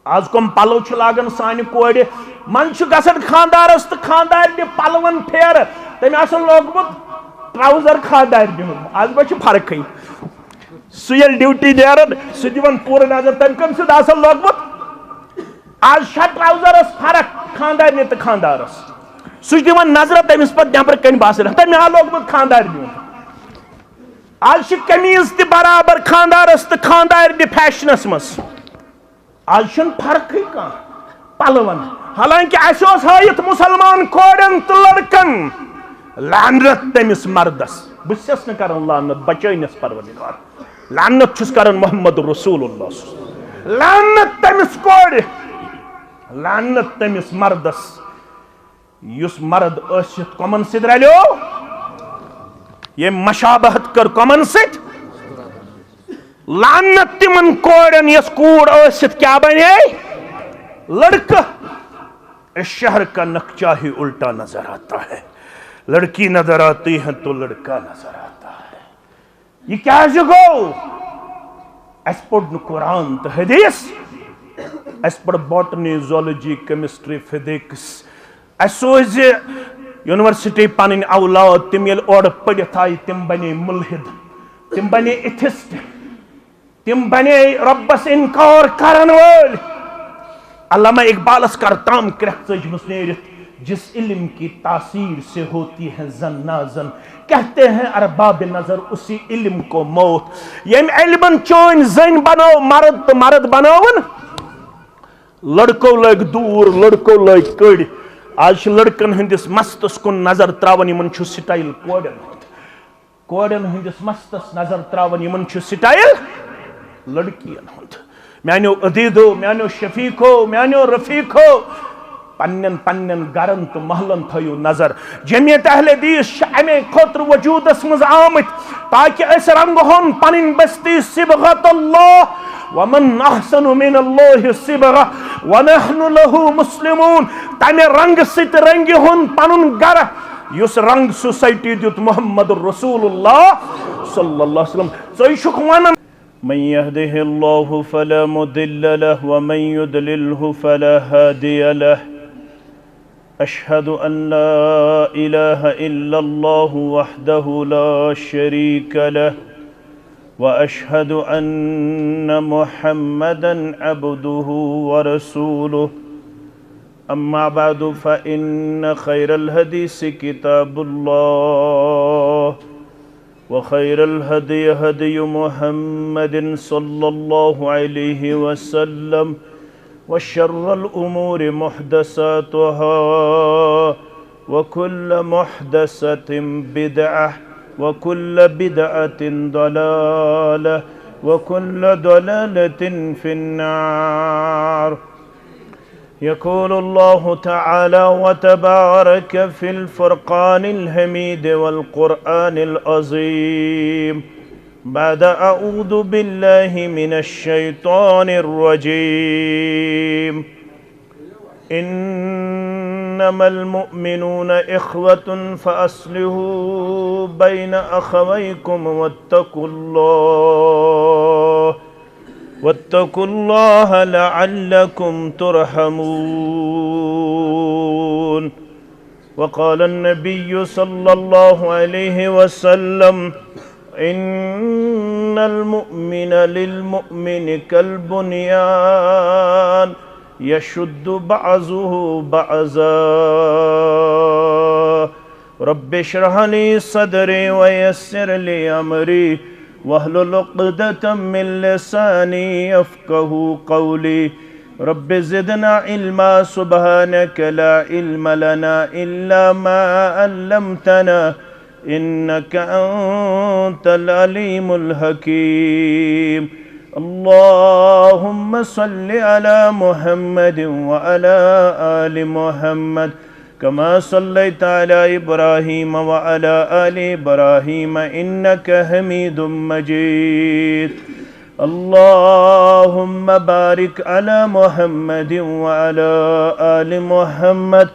آز کم پلو چھ لاگن سانہ کور من چھ گژھان خاندارس تو خاندارنہ پلون پھیر تم آسن لوگمت ٹراؤزر خاندارنہ ہند آز ما چھ فرقی سہ یل ڈیوٹی نیران سہ دِوان پورٕ نظر تم کم سید آسن لوگمت آز چھ ٹراؤزرس فرق خاندارنہ تو خاندارس سہ دِوان نظر تمس پتہ نیبر کن باسان تم آ لوگمت خاندارنہ ہند آج چھ قمیض تہ برابر خاندارس تو خاندارنہ فیشنس مز آج چھن فرق کان پلون حالانکہ اس اوس ہائیت مسلمان کورن تو لڑکن لعنت تمس مردس بس نہ کرن لعنت بچینس پروردگار لعنت چھس کرن محمد رسول اللہ لعنت تمس کور لعنت تمس مردس یس مرد ٲسِتھ کمن سۭتۍ رلیو یٔمۍ مشابہت کر کمن سۭتۍ لعنت تمن کورن یس کوڑ ٲسِتھ کیا بنے لڑکہ اس شہر کا نقشہ ہی الٹا نظر آتا ہے لڑکی نظر آتی ہے تو لڑکا نظر آتا ہے یہ کیا گو اس پڑھ قرآن تو حدیث اس پڑھ باٹنی زولوجی کیمسٹری فزکس اس سوز یونیورسٹی پنن اولاد تم یل اور پڑھت آئی تم بنے ملحد تم بنے ایتھسٹ تم بنے ربس انکار کرن وول علامہ اقبالس کر تام کرخ ژجمس نیرت جس علم کی تاثیر سے ہوتی ہے زن نازن کہتے ہیں ارباب نظر اسی علم کو موت یم علمن چون زن بنو مرد تو مرد بناون لڑکو لگ دور لڑکو لگ کڑ آج لڑکن ہندس مستس کن نظر تراون یمن چھ سٹائل کوڑن ہندس مستس نظر تراون یمن چھ سٹائل لڑکین ہند میانو عدیدو میانو شفیقو میانو رفیقو پنن پنن گرن تو محلن تھیو نظر جمعیت اہل حدیث امے خاطر وجود مز آمت تاکہ اس رنگ ہون پنن بستی صبغت اللہ ومن احسن من اللہ صبغہ ونحن له مسلمون تمہ رنگ ست رنگ ہون پنن گر یس رنگ سوسائٹی دیت محمد رسول اللہ صلی اللہ علیہ وسلم ژے چھکھ ونان من يهده الله فلا مضل له ومن يضلله فلا هادي له أشهد أن لا إله إلا الله وحده لا شريك له وأشهد أن محمدا عبده ورسوله أما بعد فإن خير الحديث كتاب الله وخير الهدي هدي محمد صلى الله عليه وسلم وشر الأمور محدثاتها وكل محدثة بدعة وكل بدعة ضلالة وكل ضلالة في النار يقول الله تعالى وتبارك في الفرقان الحميد والقرآن العظيم بعد أعوذ بالله من الشيطان الرجيم إنما المؤمنون إخوة فأصلحوا بين أخويكم واتقوا الله لعلكم ترحمون وقال النبي صلى الله عليه وسلم إن المؤمن للمؤمن كالبنيان يشد بعضه بعضا رب اشرح لي صدري ويسر لي أمري واحلل عقدة من لساني يفقهوا قولي رب زدنا علما سبحانك لا علم لنا إلا ما علمتنا إنك أنت العليم الحكيم اللهم صل على محمد وعلى آل محمد كما صليت على إبراهيم وعلى آل إبراهيم إنك حميد مجيد اللهم بارك على محمد وعلى آل محمد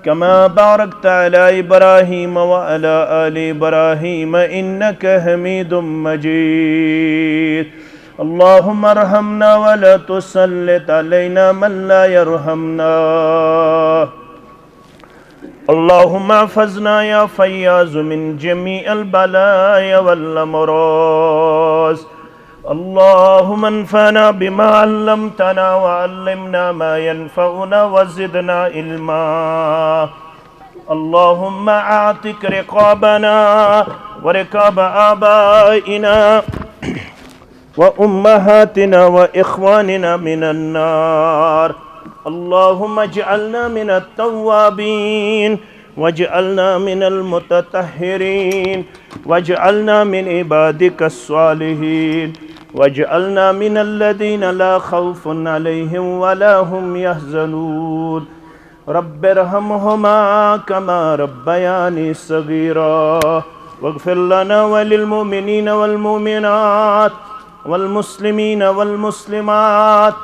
كما باركت على إبراهيم وعلى آل إبراهيم إنك حميد مجيد اللهم ارحمنا ولا تسلط علينا من لا يرحمنا. اللهم احفظنا يا فياض من جميع البلايا والأمراض. اللهم انفعنا بما علمتنا وعلمنا ما ينفعنا وزدنا علما. اللهم اعتق رقابنا ورقاب آبائنا وأمهاتنا وإخواننا من النار. اللهم اجعلنا من التوابين واجعلنا من المتطهرين واجعلنا من عبادك الصالحين واجعلنا من الذين لا خوف عليهم ولا هم يحزنون. رب ارحمهما كما ربياني صغيرا واغفر لنا وللمؤمنين والمؤمنات والمسلمين والمسلمات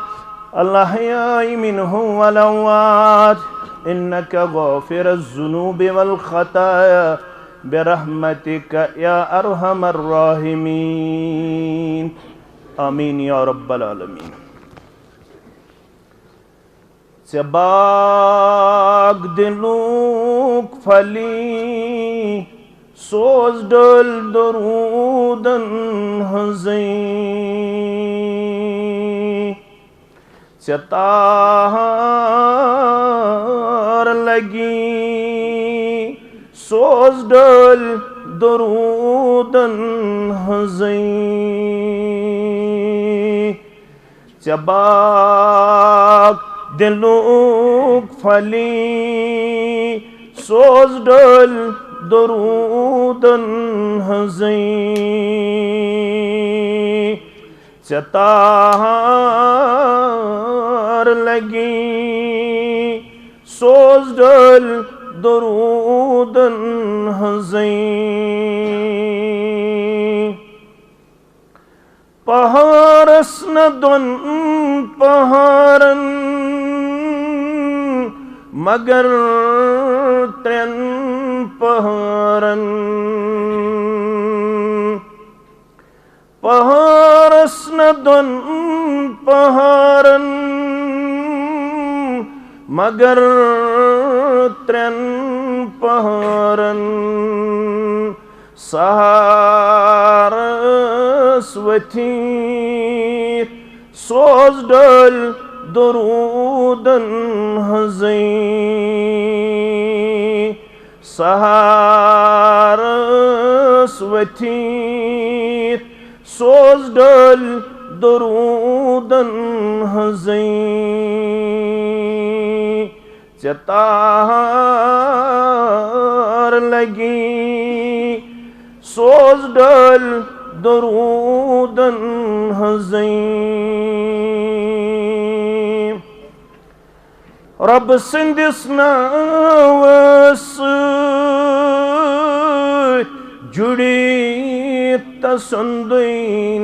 الأحياء منهم والأموات إنك غافر الذنوب والخطايا برحمتك يا أرحم الراحمين. آمين يا رب العالمين. سباق دلوک پھلی سوز ڈل درودن ہزیں ستار لگی سوز ڈل درودن ہزیں سباق دلوک پھلی سوز ڈل درودن ہزیں ستار لگی سوز ڈل درودن ہزیں پہارس ندن پہارن مگر ترین پہارن پہارس ندن پہارن مگر ترین پہارن سہارس وتھی سوز ڈل درودن ہزیں سہارس وتھی سوز ڈل درودن ہزیں ستار لگی سوز ڈل درودن ہزیں رب سندس ناوس جڑی تسندی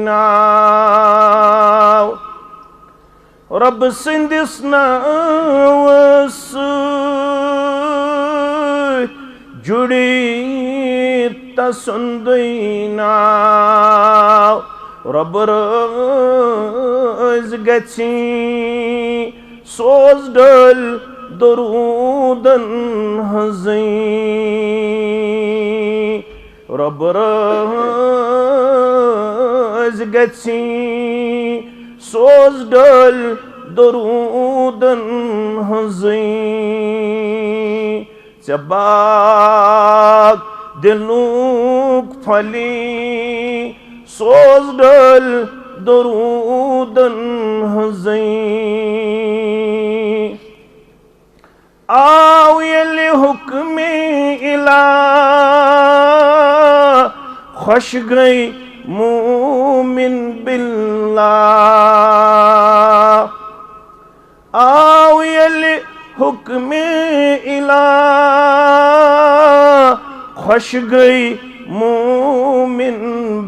ناو رب سندس ناوس جڑی تسندی ناو رب رز گچھی سوز ڈل درودن ہزیں رب رز گچھی سوز ڈل درودن ہزیں سباق دلوک پھلی سوز ڈل درودن ہزیں آو یلی حکم الہ خوش گئی مومن باللہ آو یلی حکم الہ خوش گئی مومن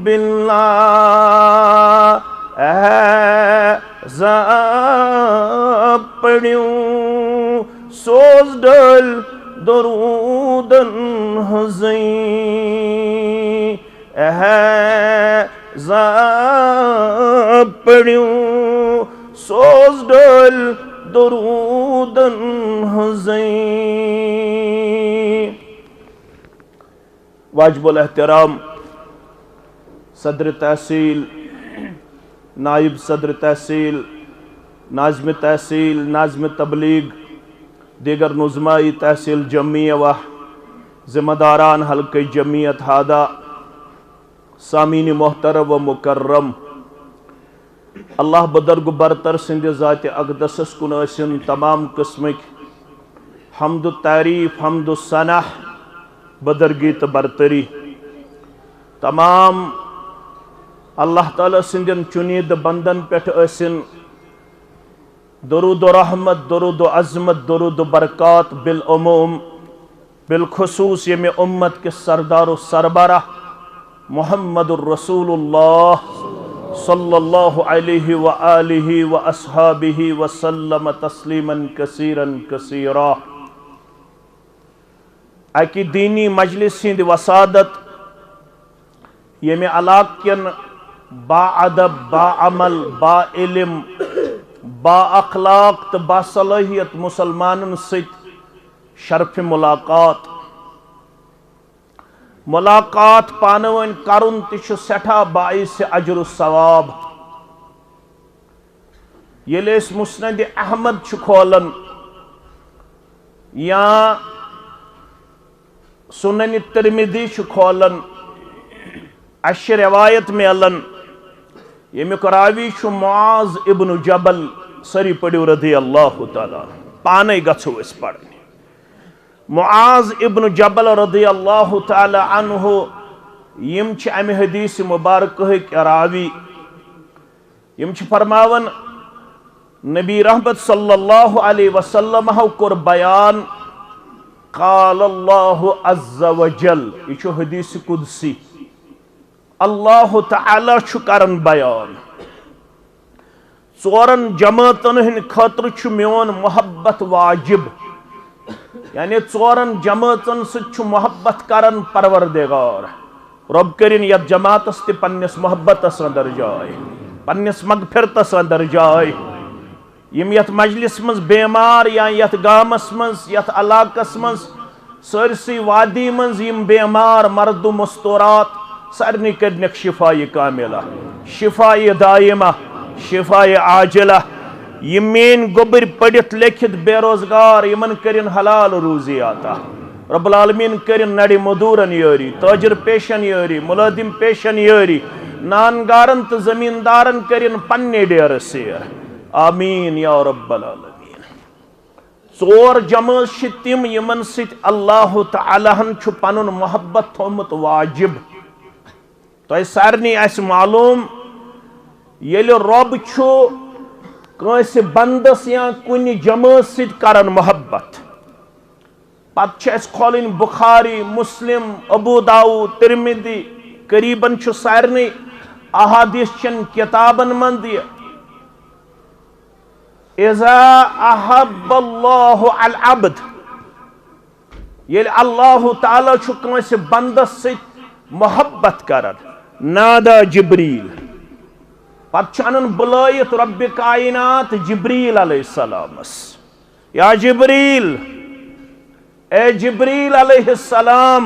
باللہ احزاب پڑھیوں سوز ڈل درودن ہزیں احزاب پڑیو سوز ڈل درودن ہزیں۔ واجب الاحترام صدر تحصیل، نائب صدر تحصیل، ناظم تحصیل، ناظم تبلیغ، دیگر نظمائی تحصیل جمعیہ و ذمہ داران حلقہ جمعیت ہادہ، سامعین محترم و مکرم، اللہ بدرگ برتر سند ذات اقدسس کن ٲسِن تمام قسمک حمد و تعریف، حمد و ثنا، بدرگی تو برتری تمام اللہ تعالیٰ سندین چنید بندن پیٹھ ٲسِن درود و رحمت، درود و عظمت، درود و برکات بالعموم، بالخصوص یمی امت کے سردار و سربراہ محمد الرسول اللہ صلی اللہ علیہ وآلہ واصحابہ وسلم تسلیما کثیرا کثیرا۔ اکی دینی مجلس ہند وسادت یمی علاقہ کین با ادب، با عمل، با علم، با اخلاق تو با صلاحیت مسلمانن ست شرف ملاقات پانوین کرن تش سٹھا باعث اجر و ثواب۔ یل اس مسند احمد چھ کھولن یا سنن ترمذی چھ کھولن، اش روایت میں علن یمیک راوی چھ معاذ ابن جبل، سری پڑیو رضی اللہ تعالیٰ، پانے گھو اس پڑھنے۔ معاذ ابن جبل رضی اللہ تعالی عنہ یم چھ امی حدیث مبارکہ کے راوی، یم چھ فرماون نبی رحمت صلی اللہ علیہ وسلم کور بیان، قال اللہ عز وجل، یہ چھ حدیث قدسی، اللہ تعالی چھ کرن بیان، ژورن جماعتن ہن خاطر چھ میون محبت واجب، یعنی ژورن جماعتن ست چھ محبت کرن پروردگار رب کرن یت جماعتس تہ پننس محبتس اندر جائے، پننس مغفرتس اندر جائے۔ یم یت مجلس مز بیمار یا یت گامس مز، یت علاقس مز، سرسی وادی مز یم بیمار مرد و مستورات سارنی کرنک شفاء کاملہ، شفاء دائمہ، شفاء عاجلہ۔ یم مین گوبر پڑھت لکھت بے روزگار یمن کرن حلال روزی آتا، رب العالمین کرن نڑی مدورن یوری، تاجر پیشن یوری، ملادم پیشن یوری، نانگارن تو زمیندارن کرن پنی ڈیر سیر، آمین یا رب العالمین۔ ژور جماعت چھ تم یمن ست اللہ تعالیٰ ہن چھ پنن محبت تھومت واجب۔ تو سارنی اس معلوم یل رب چھ کنس بندس یا کن جماعت ست کرن محبت، پت چھ اس کھولن بخاری، مسلم، ابو داؤد، ترمذی، قریباً چھ سارنی احادیث چن کتابن من دی اذا احب اللہ العبد، یل اللہ تعالی چھ کنس بندس ست محبت کرن، نادا جبریل، پت چانن بلائیت رب کائنات جبریل علیہ السلام، یا جبریل، اے جبریل علیہ السلام،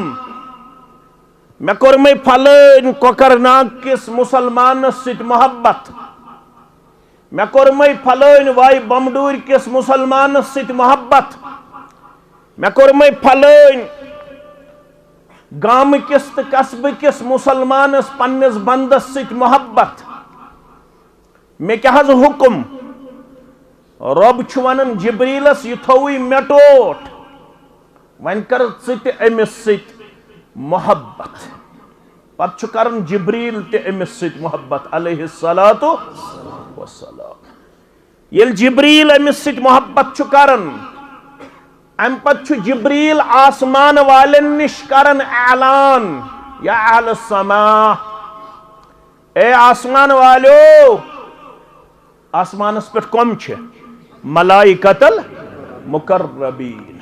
میں کرمے پھلین کوکرناگ کس مسلمان ست محبت، میں کرمے پھلین وائی بمڈور کس مسلمان ست محبت، میں کرمے پھلین گام کس قصب کس مسلمان پنس بندس ست محبت، میں کیا حض حکم، رب چھوانن جبریلس یہ تھوئی میٹوٹ، وین کر ست امس ست محبت، پت چھکرن جبریل تے امس ست محبت علیہ السلام۔ یل جبریل امس ست محبت چھکرن، ام پت چھ جبریل آسمان والن نش کرن اعلان، یا اہل السماء، اے آسمان والو، آسمانس پر کم چھ ملائکۃ المقربین،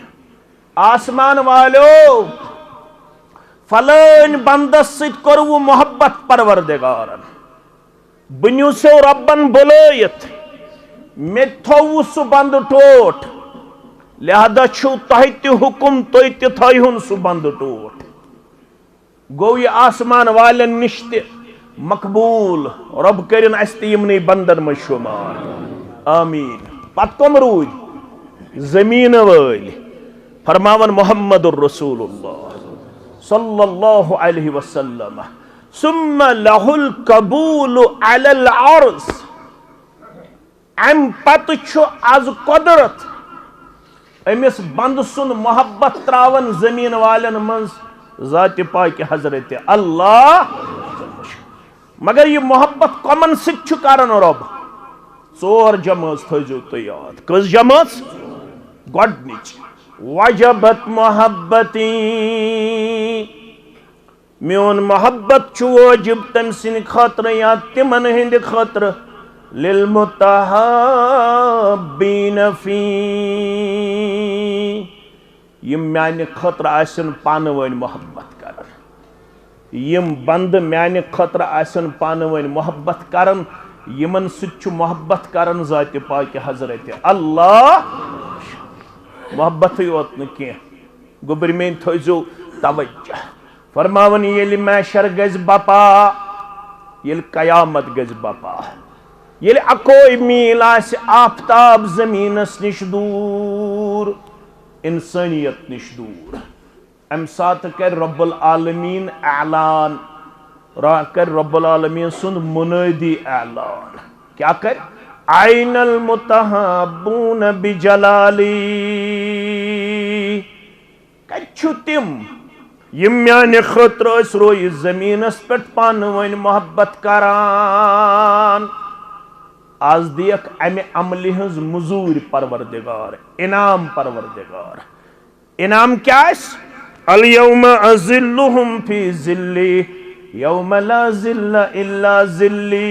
آسمان والو فلان بندس ست کرو محبت پروردگارن، بنیو سو ربن بلائت میں تھو سو بند ٹوٹ لہذا چھو تہی تی حکم توی تی تھائیون سو بند ٹوٹ گو یہ آسمان والن نشتے مقبول رب کرن استی یمنی بندن میں شمار آمین پت کم روج زمین وال فرماون محمد الرسول اللہ صلی اللہ علیہ وسلم ثم لہ القبول علی العرض ام پت چھو از قدرت امس بند سن محبت تراون زمین والن منز ذات پاک حضرت اللہ مگر یہ محبت کمن ست چھو کرن رب ژور جماز تھیزو تو یاد کس جماز گۄڈنِچ وجبت محبتی میون محبت چھو واجب تم سن خاطر یا تمن ہند خاطر للمتحابین فی یم میانہ خاطر آسن پانہ ون محبت کرن یم بند میانہ خاطر آسن پانہ ون محبت کرن یمن ست چھو محبت کرن ذات پاک حضرت اللہ محبت یوت نکی گبر میں تھوزو توجہ فرماون یل محشر گز بپا یل قیامت گز بپا یل اکوئی میل آس آفتاب زمینس نش دور انسانیت نش دور ام سات کر رب العالمین اعلان کر رب العالمین سند منادی اعلان کیا کر عین المتحابون بجلالی کچھو تم یم میانہ خاطر اس روی زمینس پٹ پانہ ون محبت کران آز دیکھ امہ عملی ہنز مزور پروردگار انعام پروردگار انعام کیا اس الیوم ازلہم فی ظلی یوم لا ظل الا ظلی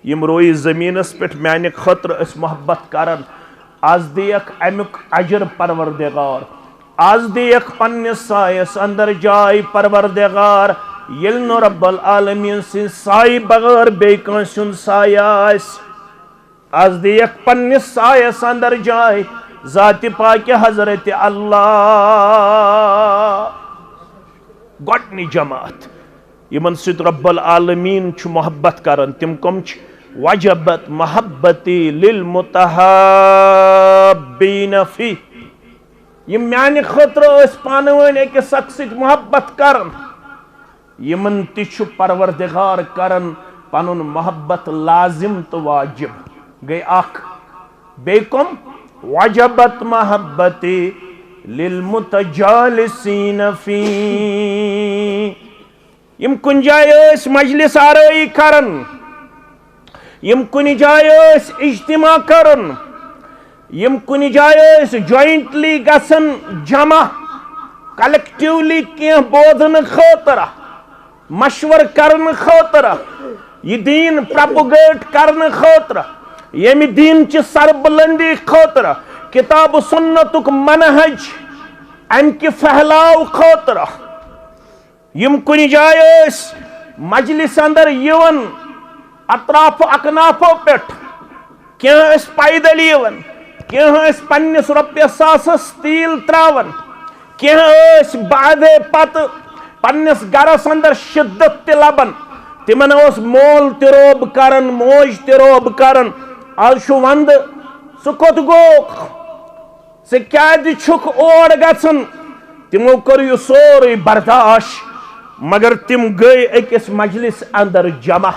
یم روی زمینس پٹ میانہ خاطر اس محبت کرن آز دیکھ امیک اجر پروردگار آز دیکھ پنس سایس اندر جائے پروردگار یل نو رب العالمین سن سائی بغیر بے کانسن سایہ آس آز دیکھ پنس سایس اندر جائے ذات پاک حضرت اللہ گۄڈنی جماعت یمن سۭتۍ رب العالمین چھ محبت کرن تم کم چھ وجبت محبتی للمتحابین فی یم میانہ خاطر اس پانہ ون اکس اکھ سۭتۍ محبت کرن یمن تہ چھ پروردگار کرن پنن محبت لازم تو واجب گئی اخ بے کم وجبت محبتی للمتجالسین فی یم کن جائے اس مجلس آرائی کرن یم کن جائے اس اجتماع کرن یم کن جائے اس جوائنٹلی گسن جمع کلیکٹیولی کیا بودن خاطر مشور کرن خاطر یہ دین پروپگیٹ کرن خاطر یم دین چی سربلندی خاطر کتاب سنتک منہج ام کی پھیلاو خاطر یم کن جائے اس مجلس اندر یون اطراف اکنافو پیٹ کیا اس پیدل یون کیا اس پنس رپیہ ساسس تیل تراون کیا اس بعد پت پنس گرس اندر شدت تلبن تمن اس مول تروب کرن موج تروب کرن آج شو وند سکت گوک سے کیا دی چھک اور گسن تمو کر یہ سوری برداشت مگر تم گئی اکس مجلس اندر جمع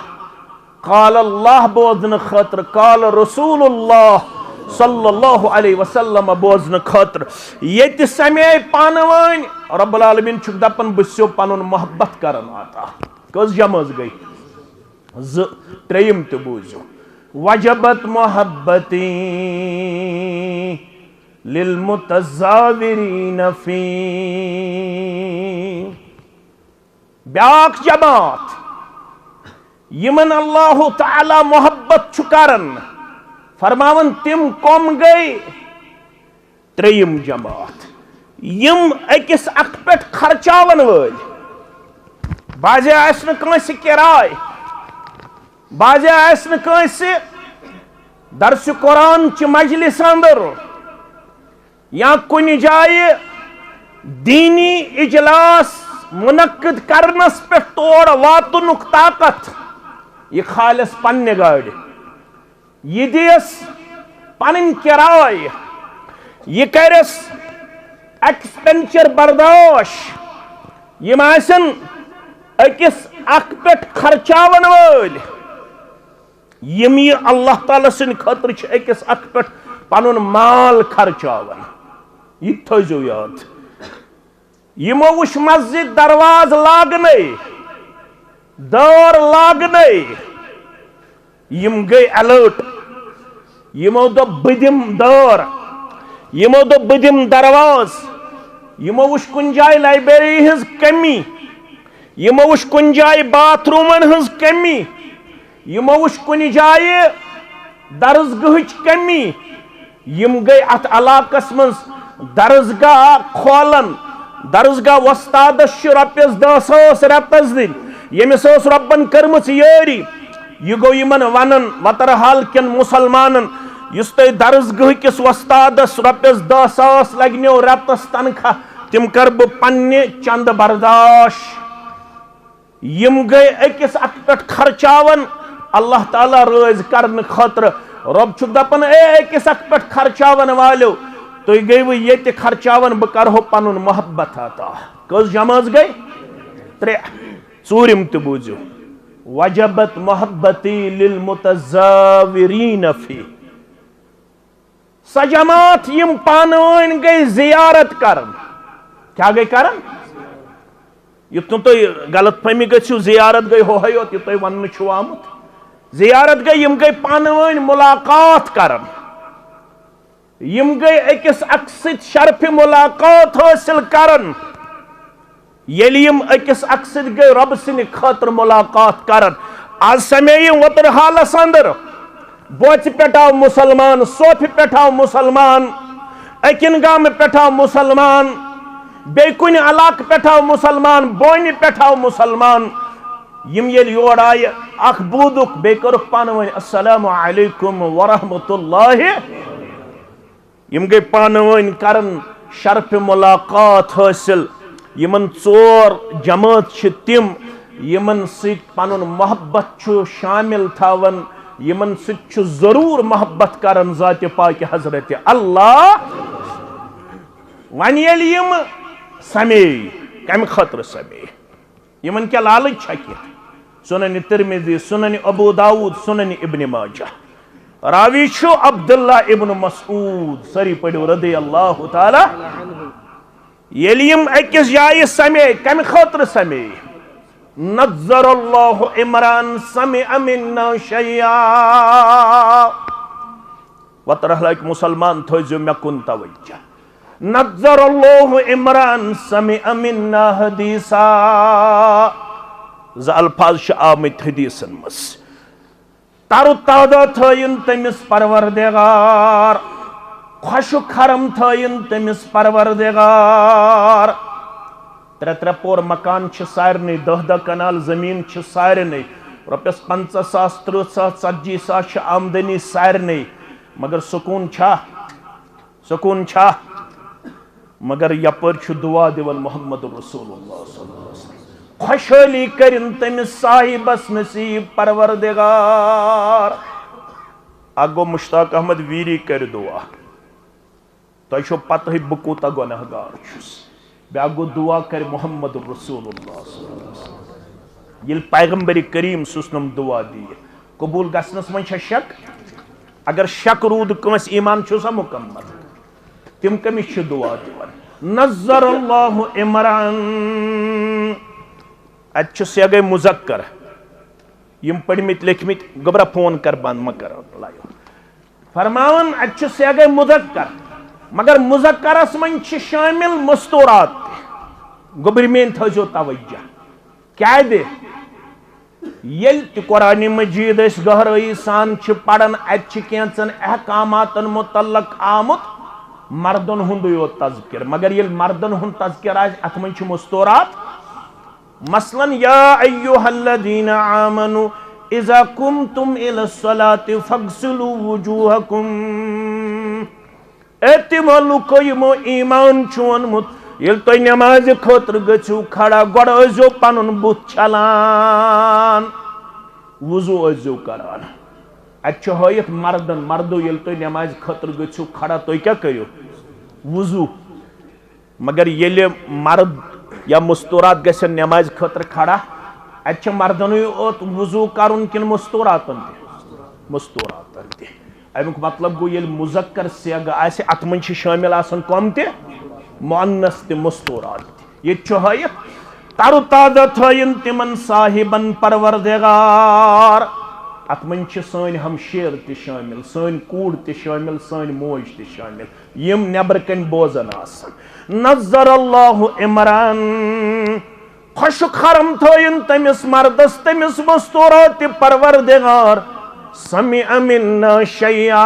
قال اللہ بوزن خاطر قال رسول اللہ صلی اللہ علیہ وسلم بوزن خاطر یہ سمے پانوان رب العالمین چھک دپن بسیو پانون محبت کرن آتا کس جمعز گئی تریم تو بوزو وجبت محبتی للمتزاورین فی بیاک جماعت یمن اللہ تعالی محبت چکرن فرماون تم کم گئی تریم جماعت یم اکس اک پٹ خرچاون ول بازے آسن کنس کرائے بازے آسن کنسی درس قرآن چی مجلس اندر یا کنی جائے دینی اجلاس منعقد کرنس پہ توڑ واتنک طاقت یہ خالص پنہ گاڑی یہ دیس پنن کرائے یہ کرس ایکسپینچر برداش یہ آسن اکس اک پہ خرچاون ول یم یہ اللہ تعالیٰ سن خطر اکس اک پہ پنن مال خرچاون یہ تھو یاد یمو وش مسجد درواز لاگنے دور لاگنے یم گئی الرٹ یمو دو بدم دور یمو دو بدم درواز یمو وش کن جائے لائبریری ہز کمی یمو وش کن جائے باتھ رومن ہز کمی یمو وش کن جائے درسگاہچ کمی یم گئی ات علاقس من درسگاہ کھولن درسگاہ وستادس رۄپیس 10,000 رٮ۪تس دن یمس رۄبن کٔرمٕژ یٲری یہ گو یمن ونن وترحال کن مسلمانن یس تہ درسگاہ کس وستادس رۄپیس 10,000 لگنو رٮ۪تس تنخواہ تم کر بہ پنہ چند برداشت یم گئی اکس اک پہ خرچاون اللہ تعالیٰ رٲض کرن خاطر رب چھ دپان اے اکس اک پہ خرچاون والو تھی گئی یہ خرچاون بہ کرہو پنن محبت عطا کس جماعت گئی 3 ژوٗرِم تہ بوٗزِو وجبت محبتی للمتزاورین فی سا جماعت یم پانوین گئی زیارت کرن کیا گئی کرن یت نو تھی غلط فہمی گژھو زیارت گئی ہوے یوت یہ تھی ون چھو آمت زیارت گئی یم گئی پانوین ملاقات کرن یم گئی اکس اک ست شرف ملاقات حاصل کرن یلی یم اکس اک ست گئی رب سن خاطر ملاقات کرن آج سمے وترحالس اندر بوچ پٹاو مسلمان صوفی پٹاو مسلمان اکن گام پٹاو مسلمان بے کن علاقہ پٹاو مسلمان بونی پٹاو مسلمان یم یل یور آئے اخ بودک بے کرک پانوین السلام علیکم ورحمت اللہ یم گئی پانوین کرن شرف ملاقات حاصل یمن 4 جماعت چھ تم یمن سیت پنن محبت چھ شامل تھاون یمن سیت چھ ضرور محبت کرن ذات پاک حضرت اللہ ون یل یم سمے کم خطر سمے یمن کیا لالچ چھکی سنن ترمذی سنن ابو داود سنن ابن ماجہ راوی چھو عبداللہ ابن مسعود سری پڑھو رضی اللہ تعالی یلیم اکس جائے سمے کم خطر سمے نظر اللہ عمران سمع منا شیعا وطرحلک مسلمان تھوزیو میں کن توجہ نظر اللہ عمران سمع منا حدیثا ز الفاظ شاہ آمد حدیثن مس تارو تازہ تھائین تمس پروردگار خوش خرم تھائین تمس پروردگار 3 پور مکان چھ سارنے 10 کنال زمین چھ سارنے رۄپیس 50,000 30,000 40,000 چھ آمدنی سارنے مگر سکون چھا مگر یپر چھ دعا دیون محمد رسول اللہ صلی اللہ علیہ وسلم خوشحالی کرن تمس صاحبس نصیب پروردگار اگو مشتاق احمد ویری کر دعا تو چھو پتہ ہی بکوتا گناہگار چھس بیا گو دعا کر محمد رسول اللہ صلی اللہ علیہ وسلم یل پیغمبر کریم سسنم دعا دی قبول گسنس من چھ شک اگر شک رود کنس ایمان چھو سا مکمل تم کمیس چھ دعا دیوان نظر اللہ عمران اچھو سے گئی مذکر یم پڑھمت لکھمت گبرا فون کر بند مکر لائیو فرماون اچھو سے گئی مذکر مگر مذکرس من چھ شامل مستورات گبر مین تھوزو توجہ کیا دے یل تی قرآن مجید اس گہرائی سان چھ پڑھن اچھ کینچن احکاماتن متعلق آمد مردن ہندو تذکر مگر یل مردن ہند تذکر آج ات من چھ مستورات مثلا یا ایوہ الذین آمنوا اذا قمتم الى الصلاة فاغسلوا وجوهكم اتم لوکو یمو ایمان چونمت یل تو نماز خاطر گژھو کھڑا گۄڈٕ ٲسۍزیو پنُن بُتھ چھلان وضو ٲسۍزیو کران اتہِ چھُ ہٲیِتھ مردن مردو یل تو نماز خاطر گژھو کھڑا تُہۍ کیٛاہ کٔرِو وضو مگر ییٚلہِ مرد یا مستورات گژھن نماز خاطر کھڑا اتہِ چھِ مردنٕے اوت وضو کرُن کِنہٕ مستوراتن تہِ مستوراتن تہِ امیُک مطلب گوٚو ییٚلہِ مذکر سیغ آسہِ اتھ منٛز چھِ شٲمِل آسان کۄم تہِ مؤنث تہِ مستورات تہِ ییٚتہِ چھُ ہٲیِتھ ترو تازہ تھٲیِن تِمن صاحبن پروردگار اتھ منٛز چھِ سٲنۍ ہمشیر تہِ شٲمِل سٲنۍ کوٗر تہِ شٲمِل سٲنۍ موج تہِ شٲمِل یِم نیبرٕ کنۍ بوزان آسن نظر اللہ عمران خوشک حرم تھٲیِن تٔمِس مردس تٔمِس مستورات تہِ پروردگار سمع منا شیئا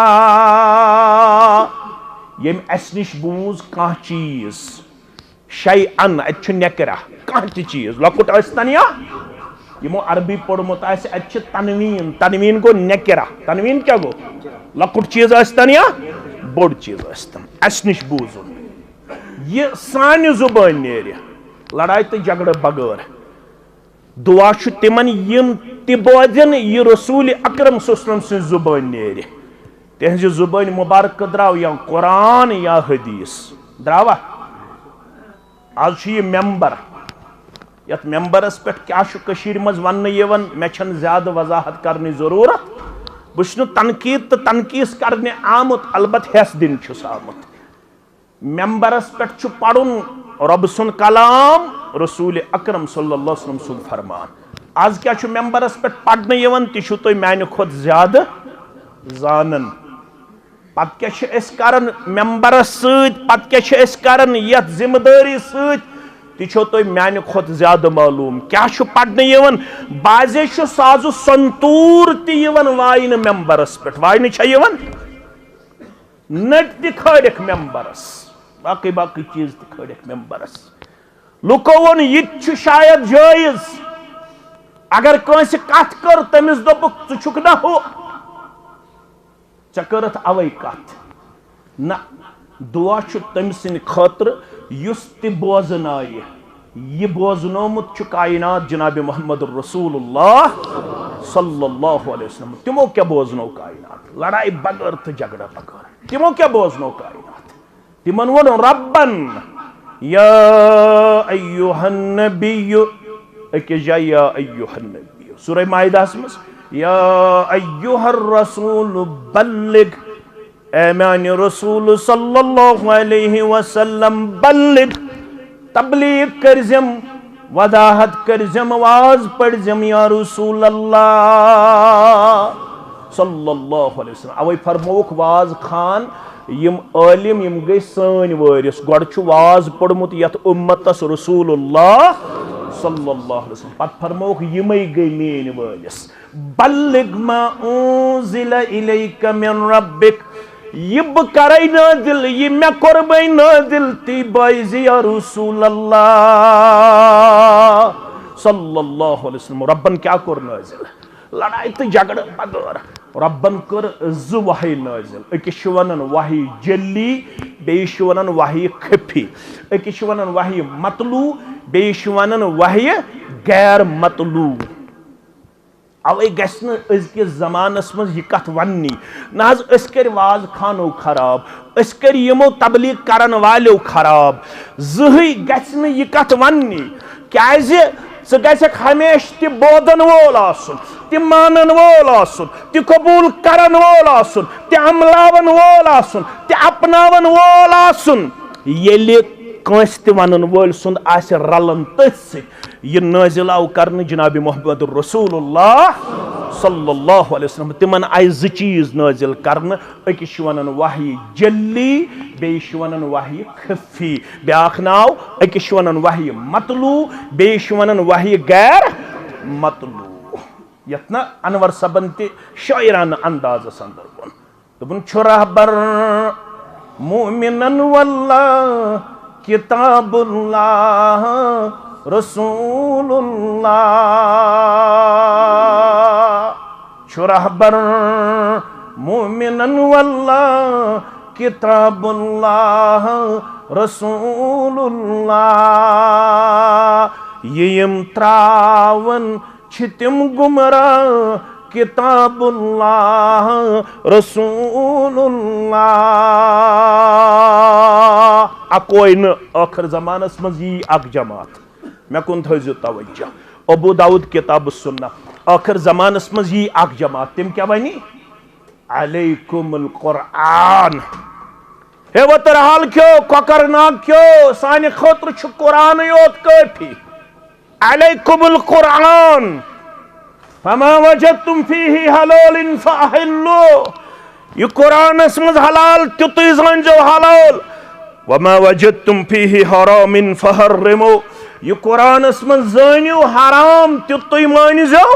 یم اس نش بوز کانٛہہ چیز شیئن اتہِ چھُ نکرہ کانٛہہ تہِ چیز لۄکُٹ ٲسۍتن یا یمو عربی پوٚرمُت آسہِ اتہِ چھِ تنویٖن تنویٖن گوٚو نکرہ تنویٖن کیٛاہ گوٚو لۄکُٹ چیز ٲسۍتن یا بوٚڑ چیز ٲسۍتن اسہِ نش بوٗزُن یہ سانہِ زُبٲنۍ نیرِ لڑاے تہٕ جھگڑٕ بغٲر دعا چھُ تِمن یم تہِ بوزن یہ رسول اکرم صلی اللہ علیہ وسلم سٕنٛزِ زُبٲنۍ نیرِ تہنٛزِ زُبٲنۍ مبارکہٕ درٛاو یا قرآن یا حدیث درٛاوا آز چھُ یہ ممبر یتھ ممبرس پٮ۪ٹھ کیٛاہ چھُ کٔشیٖرِ منٛز وننہٕ یِوان مےٚ چھنہٕ زیادٕ وضاحت کرنٕچ ضروٗرت بہٕ چھُس نہٕ تنقیٖد تہٕ تنقیٖس کرنہِ آمُت البتہ ہٮ۪س دِنہِ چھُس آمُت ممبرس پٮ۪ٹھ چھُ پرُن رۄبہٕ سُنٛد کلام رسول اکرم صلی اللہ علیہ وسلم سُنٛد فرمان آز کیٛاہ چھُ ممبرس پٮ۪ٹھ پرنہٕ یِوان تہِ چھُو تُہۍ میانہِ کھۄتہٕ زیادٕ زانان پتہٕ کیٛاہ چھِ أسۍ کران ممبرس سۭتۍ پتہٕ کیٛاہ چھِ أسۍ کران یتھ ذمہٕ دٲری سۭتۍ تہِ چھو تۄہہِ میانہِ کھۄتہٕ زیادٕ معلوٗم کیٛاہ چھُ پرنہٕ یِوان بعضے چھُ سازٕ سنتوٗر تہِ یِوان واینہٕ ممبرس پٮ۪ٹھ واینہٕ چھا یِوان نٔٹۍ تہِ کھٲڑِکھ ممبرس باقٕے باقٕے چیٖز تہِ کھٲڑِکھ ممبرس لُکو ووٚن یہِ تہِ چھُ شاید جٲیز اگر کٲنٛسہِ کتھ کٔر تٔمِس دوٚپُکھ ژٕ چھُکھ نہ ہُہ ژےٚ کٔرٕتھ اوے کتھ نہ دعا چھُ تٔمۍ سٕنٛدِ خٲطرٕ یُس تہِ بوزنایہِ یہ بوزنومُت چھُ کائنات جناب محمد رسول اللہ صلی اللہ علیہ وسلم تمو کیا بوزنو کائنات لڑائی بغیر تہٕ جھگڑا بغیر تمو کیا بوزنو کائنات تمن وون ربن یا ایھا النبی أکِس جایہِ یا ایھا النبی سورہ مائدہس منٛز یا ایھا الرسول بلغ اے میانہِ رسول صلی اللہ علیہ وسلم بلغ تبلیغ کرزم وضاحت کرزم واز پڑزم یا رسول اللہ صلی اللہ علیہ وسلم اوے فرموک واز خان یم عالم یم گئی سٲنۍ وٲرِث گۄڈٕ چھُ واز پوٚرمُت یتھ اُمتس رسول اللہ صلی اللہ علیہ وسلم پتہٕ فرموک یمے گئی میٲنۍ وٲرِث بلغ ما انزل الیک من ربک یہ بہٕ کرے نٲزِل یہ مےٚ کوٚرمَے نٲزِل تی بٲیزِ یا رسول اللہ صلی اللہ علیہ وسلم ربن کیا کوٚر نٲزِل لڑائی تہٕ جھگڑٕ بغٲر ربن کٔر زٕ وحی نٲزِل أکِس چھِ ونان وحی جلی بیٚیِس چھِ ونان وحی خفی أکِس چھِ ونان وحی مطلوع بیٚیِس چھِ ونان وحی غیر مطلوع اوے گژھِ نہٕ أزکِس زمانس منٛز یہِ کتھ وننی نہ حظ أسۍ کٔرۍ واز خانو خراب أسۍ کٔرۍ یِمو تبلیغ کرن والیو خراب زٕہٕے گژھِ نہٕ یہِ کتھ وننی کیازِ ژٕ گژھکھ ہمیشہٕ تہِ بوزن وول آسُن تہِ مانن وول آسُن تہِ قبوٗل کرن وول آسُن تہِ عملاون وول آسُن تہِ اپناون وول آسُن ییٚلہِ کٲنٛسہِ تہِ ونن وٲلۍ سُنٛد آسہِ رلن تٔتھۍ سۭتۍ یہ نٲزِل آو کرنہٕ جناب محمد رسول اللہ صلی اللہ علیہ وسلم تمن آیہِ زٕ چیٖز نٲزِل کرنہٕ أکِس چھِ ونان وحی جلی بیٚیِس چھِ ونان وحی خفی بیاکھ ناو أکِس چھِ ونان وحی مطلوع بیٚیِس چھِ ونان وحی غیر مطلوع یتھ نہ انور صٲبن تہِ شاعرانہ اندازس اندر ووٚن دوٚپُن چھُ رہبر مؤمنن واللہ کتاب اللہ رسول اللہ رہبر مومنن واللہ کتاب اللہ رسول اللہ یم تراون چھ تم گمراہ کتاب اللہ رسول اللہ اکوئی ن آخر زمانس مز یہ اک جماعت میں کن تھو توجہ ابو داود کتاب السنہ آخر زمانس مز یہ اک جماعت تم کیا ونی علیکم القرآن ہے وہ ترحال کیوں کوکرناگ کیوں سانی خطر چھ قرآن یوت کافی علیکم القرآن فما وجدتم فیہ حلال فاحلو یہ قرآن اسمز حلال تیتی زنجو حلال وما وجدتم فیہ حرام فحرمو یہ قرآن اسمز زنیو حرام تیتی مانیزو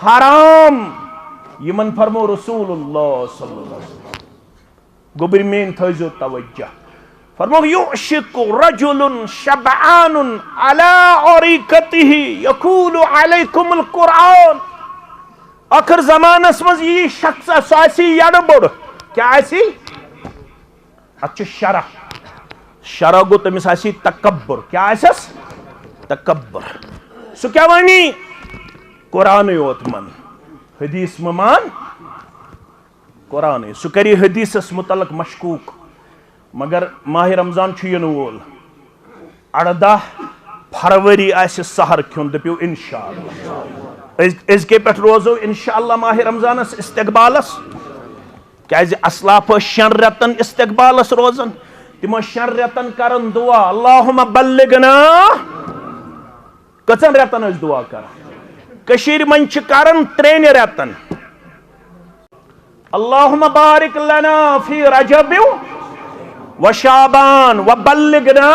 حرام یہ من فرمو رسول اللہ صلی اللہ علیہ وسلم گوبر مین تھوزو توجہ فرمو یعشق رجل شبعان على عریقته یقول علیکم القرآن آخر زمان اسمز یہ شخص اساسی یڑ بڑ کیا ایسی اچھا شرح گو تمس آسی تکبر کیا ایسس تکبر سو کیا وانی قرآن یوت من حدیث ممان قرآن سو کری حدیث اس متعلق مشکوک مگر ماہ رمضان چھین وول 18 فروری آسی سحر کھون دپیو انشاءاللہ از کے پیٹ روزو انشاءاللہ ماہ رمضان اس استقبالس کیا اسلاف 6 رتن استقبالس روزن تم 6 رتن کرن دعا اللہم بلغنا کچن رتن اس دعا کرن کشیر من چھ کرن 3 رتن اللہم بارک لنا فی رجب و شعبان و بلغنا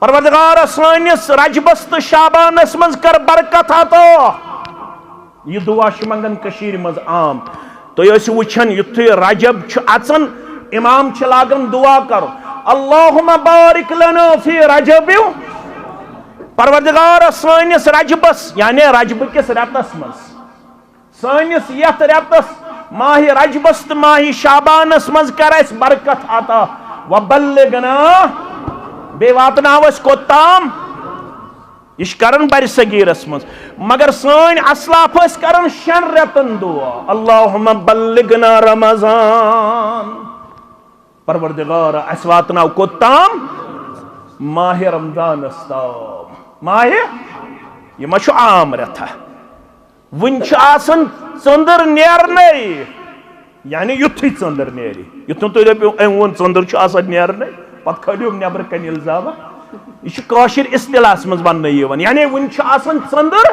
پروردگار سانس رجبس تو شعبان اسمز کر برکت آتا یہ دعا شمنگن کشیر مز عام تو یہ وچھن یتھے رجب چھ اچن امام چھ لاگن دعا کرو اللہم بارک لنا فی رجب پروردگار سانس رجبس یعنی رجب کس رتس مز سانس یت رتس ماہ رجبس تو ماہ شعبانس مز کر اس برکت آتا وبلغنا بے واتناوس کو تام یہ کرن بر صغیرس مز مگر سان اسلاف اس کرن 6 رتن دعا اللہم بلغنا رمضان پروردگار اس واتناو کو تام ماہ رمضان استام ماہ یہ مشو عام رتھا ونچ آسن ژندر نیرنے یعنی یتھی ژندر نیری یتھن تو دپیو اون ژندر چھ آسن نیرنے پت کھڑیو نیبر کن الزام یہ کاشر اصطلاح مز ون یعنی ونچ آسن ژندر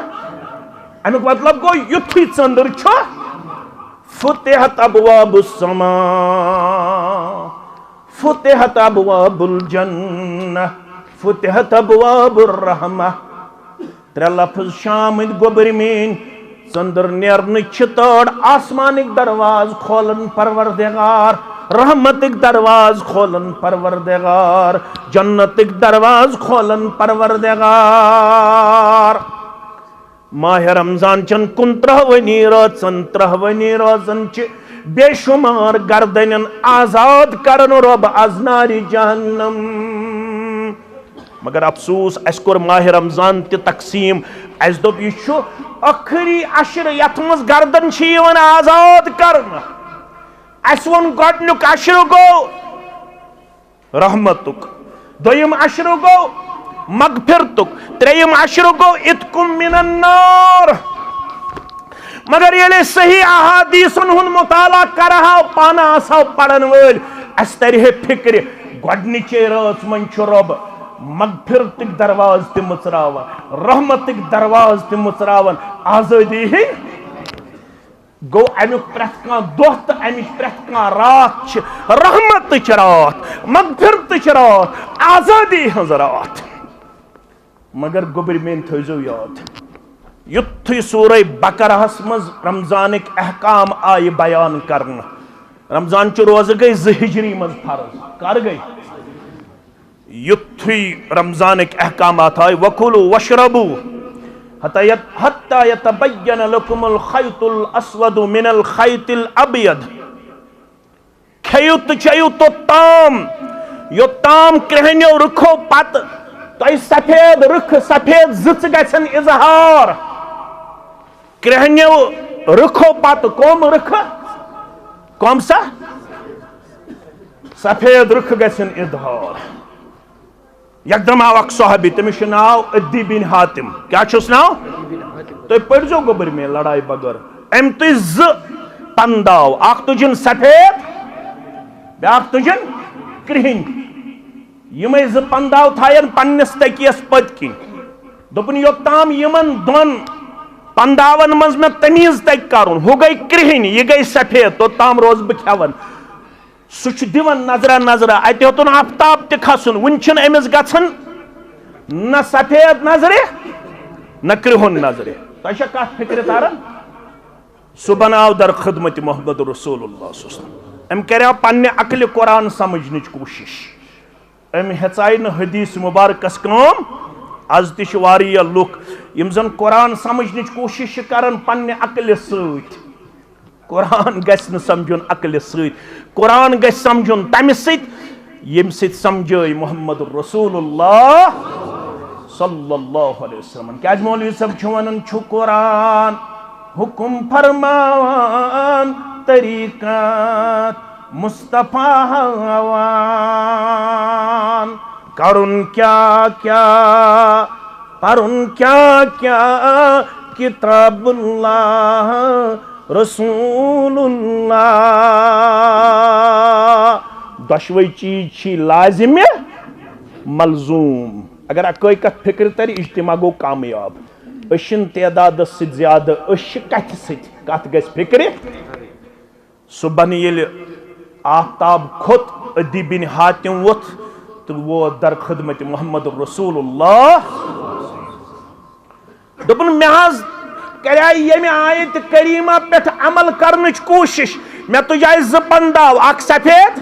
امیک مطلب گو یتھی ژندر چھ فتحت ابواب السماء فتحت ابواب الجنہ فتحت ابواب الرحمہ 3 لفظ شامل گوبر مین ژندر نیرن چھتڑ آسمانک درواز کھولن پروردگار رحمتک درواز کھولن پروردگار جنتک درواز کھولن پروردگار ماہ رمضان چن 29 ونی روزن 3 ونی روزن چھ بے شمار گردنن آزاد کرن رب از نار جہنم مگر افسوس اس کور ماہ رمضان تی تقسیم اس دوپ یہ چھو اخری عشر یتمز گردن چھیون آزاد کرن اس ون گوڈنک عشر گو رحمتک دویم عشر گو مغفرتک تریم عشر گو اتکم من النار مگر یہ صحیح احادیثن ہن مطالعہ کرہا پانا آساو پڑھن ول اس ترہ فکر گوڈنچے رات من چھو رب مغفرتک درواز تی مصراون رحمتک درواز تی مصراون آزادی ہی گو امیک پرت کان دہ تو امیک پرت کان رات چھ رحمت چھ رات مغفرت چھ رات آزادی ہنز رات مگر گوبر مین تھوزو یاد یتھی سورہ بقرہ مز رمضانک احکام آئی بیان کرن رمضان چھ روز گئی 2 ہجری مز فرض کر گئی یتھی رمضانک احکامات آئی وَكُلُوا وَاشْرَبُوا حتى يتبين لكم الخيط الاسود من الخيط الابيض کھیو تو چیو تو تام یوتام کرہنیو رکھو پت تو سفید رکھ سفید زچ گژھن اظہار کرہنیو رکھو پت کوم رکھ کوم سا سفید رکھ گژھن اظہار یکدم آو اک صحابی تمس ناو عدی بن حاتم کیا چھس ناو تو پڑھزو گوبر میں لڑائی بغیر ام تو ز پنداو اخ تجن سفید بیاکھ تجن کرہن یمے ز پنداو تھاین پننس تکیس پت کن دوپن یوتام یمن دون پنداون مز میں تمیز تک کرن ہو گئی کرہن یہ گئی سفید تو تام روز بہ کھیون سچ دیون نظرہ نظرہ اتہ ہوتن آفتاب تہ کھسن ونچن امس گژھن نہ سفید نظرے نہ کرہن نظرے تہ کتھ فکر تارن سہ بناو در خدمت محمد رسول اللہ صلی اللہ علیہ وسلم ام کریا پنہ عقل قرآن سمجھنچ کوشش ام ہچائی نہ حدیث مبارکس کام آز تہ واریاہ لوک یم زن قرآن سمجھنچ کوشش کرن پنہ عقل سۭتۍ قرآن گژھِ نہٕ سمجھُن عقل سۭتۍ قرآن گژھِ سمجھُن تمہِ سۭتۍ ییٚمہِ سۭتۍ سمجھٲے محمد رسول اللہ صلی اللہ علیہ وسلم کیٛازِ مولوی صٲب چھُ ونان چھُ قرآن حکم فرمان طریقات مصطفیٰ ہاوان کرن کیا کیا پرن کیا کیا کتاب اللہ رسول اللہ دشوئی چیز چھی لازم ملزوم اگر اکوئی کت فکر تری اجتماع گو کامیاب اشن تعداد سے زیادہ اش کت ست کت گس فکر صبح یل آفتاب کھت عدی بن حاتم ووت تو وہ در خدمت محمد رسول اللہ دپن محض کریا یمی آیت کریمہ پیٹھ عمل کرنچ کوشش میں تجھے ز پنداو اک سفید